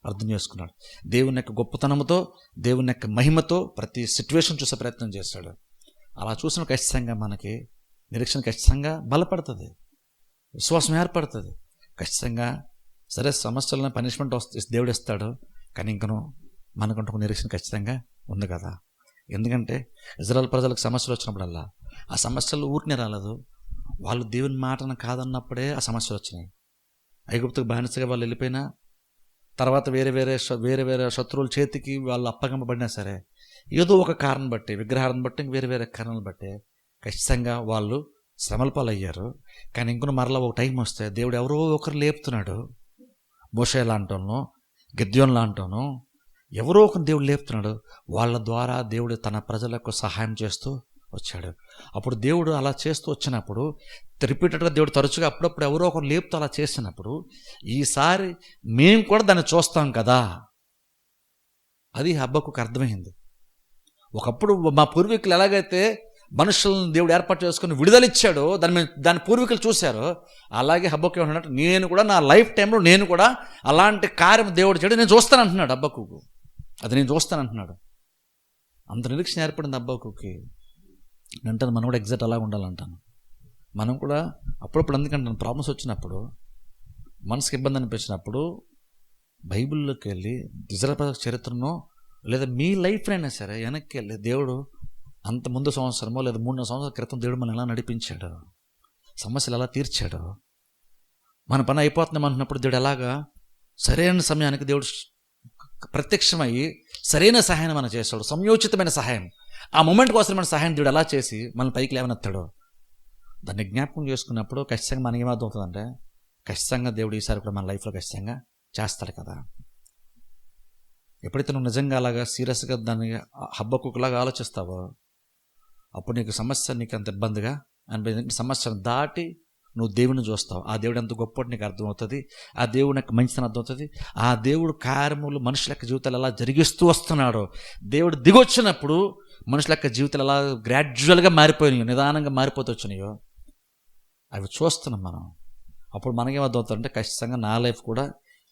అర్థం చేసుకున్నాడు. దేవుని యొక్క గొప్పతనంతో, దేవుని యొక్క మహిమతో ప్రతి సిచ్యువేషన్ చూసే ప్రయత్నం చేశాడు. అలా చూసిన ఖచ్చితంగా మనకి నిరీక్షణ ఖచ్చితంగా బలపడుతుంది, విశ్వాసం ఏర్పడుతుంది. ఖచ్చితంగా సరే, సమస్యలను పనిష్మెంట్ దేవుడు ఇస్తాడు, కానీ ఇంకను మనకంటూ నిరీక్షణ ఖచ్చితంగా ఉంది కదా. ఎందుకంటే ఇజ్రాయెల్ ప్రజలకు సమస్యలు వచ్చినప్పుడల్లా ఆ సమస్యలు ఊరినే రాలేదు. వాళ్ళు దేవుని మాటను కాదన్నప్పుడే ఆ సమస్యలు వచ్చినాయి. ఐగుప్తుకు బానిసగా వాళ్ళు వెళ్ళిపోయినా, తర్వాత వేరే వేరే శత్రువుల చేతికి వాళ్ళు అప్పగింపబడినా సరే, ఏదో ఒక కారణం బట్టి, విగ్రహాలను బట్టి, వేరే కారణాలను బట్టి ఖచ్చితంగా వాళ్ళు శ్రమల పాలయ్యారు. కానీ ఇంకొన మరలా ఒక టైం వస్తే దేవుడు ఎవరో ఒకరు లేపుతున్నాడు. మోషే లాంటోను, గిద్యోను లాంటోను ఎవరో ఒకరు దేవుడు లేపుతున్నాడు. వాళ్ళ ద్వారా దేవుడు తన ప్రజలకు సహాయం చేస్తూ వచ్చాడు. అప్పుడు దేవుడు అలా చేస్తూ వచ్చినప్పుడు, రిపీటెడ్గా దేవుడు తరచుగా అప్పుడప్పుడు ఎవరో ఒకరు లేపుతూ అలా చేసినప్పుడు, ఈసారి మేము కూడా దాన్ని చూస్తాం కదా, అది హబక్కూకు అర్థమైంది. ఒకప్పుడు మా పూర్వీకులు ఎలాగైతే మనుషులను దేవుడు ఏర్పాటు చేసుకుని విడుదలిచ్చాడో దాని పూర్వీకులు చూశారో, అలాగే హబక్కూకు ఏమంటున్నాడు, నేను కూడా నా లైఫ్ టైంలో నేను కూడా అలాంటి కార్యం దేవుడు చేయడం నేను చూస్తాను అంటున్నాడు హబక్కూకు. అది నేను చూస్తానంటున్నాడు. అంత నిరీక్షణ ఏర్పడింది హబక్కూకి. అంటే మనం కూడా ఎగ్జాక్ట్ అలా ఉండాలంటాను. మనం కూడా అప్పుడప్పుడు, ఎందుకంటే ప్రాబ్లమ్స్ వచ్చినప్పుడు, మనసుకి ఇబ్బంది అనిపించినప్పుడు బైబిల్లోకి వెళ్ళి ఇజ్రాయెల్ చరిత్రను లేదా మీ లైఫ్నైనా సరే వెనక్కి వెళ్ళి దేవుడు అంత ముందు సంవత్సరమో లేదా 3 సంవత్సరాల క్రితం దేవుడు మనం ఎలా నడిపించాడు, సమస్యలు ఎలా తీర్చాడు, మన పని అయిపోతున్నాం అంటున్నప్పుడు దేవుడు ఎలాగా సరైన సమయానికి దేవుడు ప్రత్యక్షమయ్యి సరైన సహాయం మనం చేస్తాడు, సంయోచితమైన సహాయం. ఆ మూమెంట్ కోసం మన సహాయం దేవుడు ఎలా చేసి మన పైకి లేవనెత్తాడో దాన్ని జ్ఞాపకం చేసుకున్నప్పుడు ఖచ్చితంగా మనకి ఏమర్థం అవుతుందంటే, ఖచ్చితంగా దేవుడు ఈసారి కూడా మన లైఫ్లో ఖచ్చితంగా చేస్తాడు కదా. ఎప్పుడైతే నువ్వు నిజంగా అలాగా సీరియస్గా దాన్ని హబక్కూకులాగా ఆలోచిస్తావో, అప్పుడు నీకు సమస్య నీకు అంత ఇబ్బందిగా అనిపించింది. సమస్యను దాటి నువ్వు దేవుని చూస్తావు. ఆ దేవుడు ఎంత గొప్పటి నీకు అర్థమవుతుంది. ఆ దేవుని యొక్క మంచితనం అర్థమవుతుంది. ఆ దేవుడు కార్యములు మనుషుల యొక్క జీవితాలు ఎలా జరిగిస్తూ వస్తున్నాడో, దేవుడు దిగొచ్చినప్పుడు మనుషుల యొక్క జీవితాలు ఎలా గ్రాడ్యువల్గా మారిపోయినాయో, నిదానంగా మారిపోతూ వచ్చినాయో అవి చూస్తున్నాం మనం. అప్పుడు మనకేమర్థమవుతుందంటే, ఖచ్చితంగా నా లైఫ్ కూడా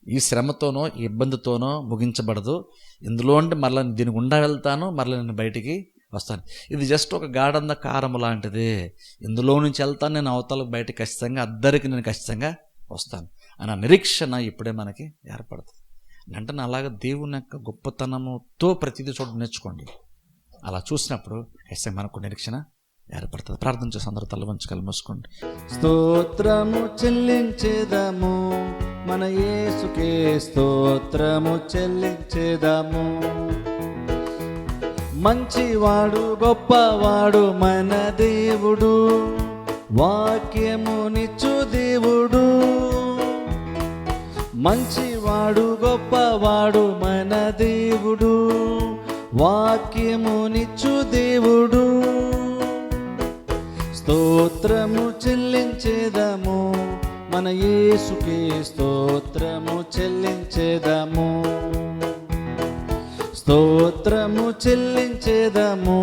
ఈ శ్రమతోనో ఈ ఇబ్బందితోనో ముగించబడదు. ఇందులో ఉండి మరలా దీని గుండా వెళ్తాను, మరలా నేను బయటికి వస్తాను. ఇది జస్ట్ ఒక గాఢంధకారము లాంటిది. ఇందులో నుంచి వెళ్తాను, నేను అవతలకు బయటికి ఖచ్చితంగా అద్దరికి నేను ఖచ్చితంగా వస్తాను అన్న నిరీక్షణ ఇప్పుడే మనకి ఏర్పడుతుంది. అంటే అలాగే దేవుని యొక్క గొప్పతనముతో ప్రతిదీ చూడ నేర్చుకోండి. అలా చూసినప్పుడు ఖచ్చితంగా మనకు నిరీక్షణ ఏర్పడుతుంది. ప్రార్థన చేసి అందరూ తల వంచుకలు మూసుకోండి. స్తోత్రము చెల్లించేదము మన యేసుకే, స్తోత్రము చెల్లించేదము. మంచివాడు గొప్పవాడు మన దేవుడు, వాక్యమునిచ్చు దేవుడు. మంచివాడు గొప్పవాడు మన దేవుడు, వాక్యమునిచ్చు దేవుడు. స్తోత్రము చెల్లించేదము మన యేసుకే, స్తోత్రము చెల్లించేదము. స్తోత్రము చెల్లించేదము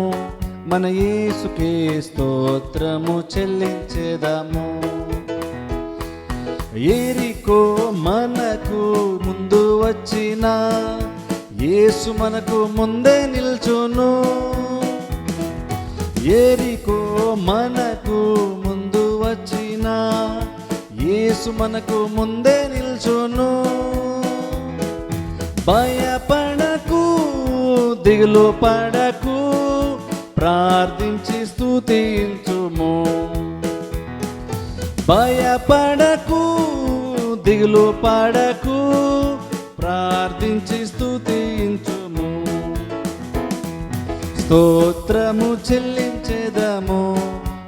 మన యేసుకే, స్తోత్రము చెల్లించేదము. యెరికో మనకు ముందు వచ్చిన యేసు మనకు ముందే నిల్చును. యెరికో మనకు ముందు వచ్చిన యేసు మనకు ముందే నిల్చును. భయపడకు దిగులు పడకు ప్రార్థించి స్తుతించుము. భయపడకు దిగులు పడకు ప్రార్థించి స్తుతించుము. స్తోత్రము చెల్లించెదము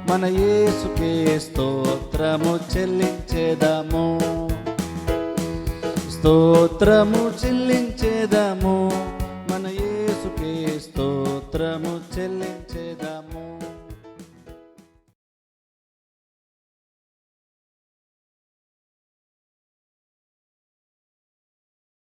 మన యేసుకే స్తోత్రము చెల్లించెదము. స్తోత్రము చెల్లించెదము మన యేసుకే స్తోత్రము చెల్లించెదము.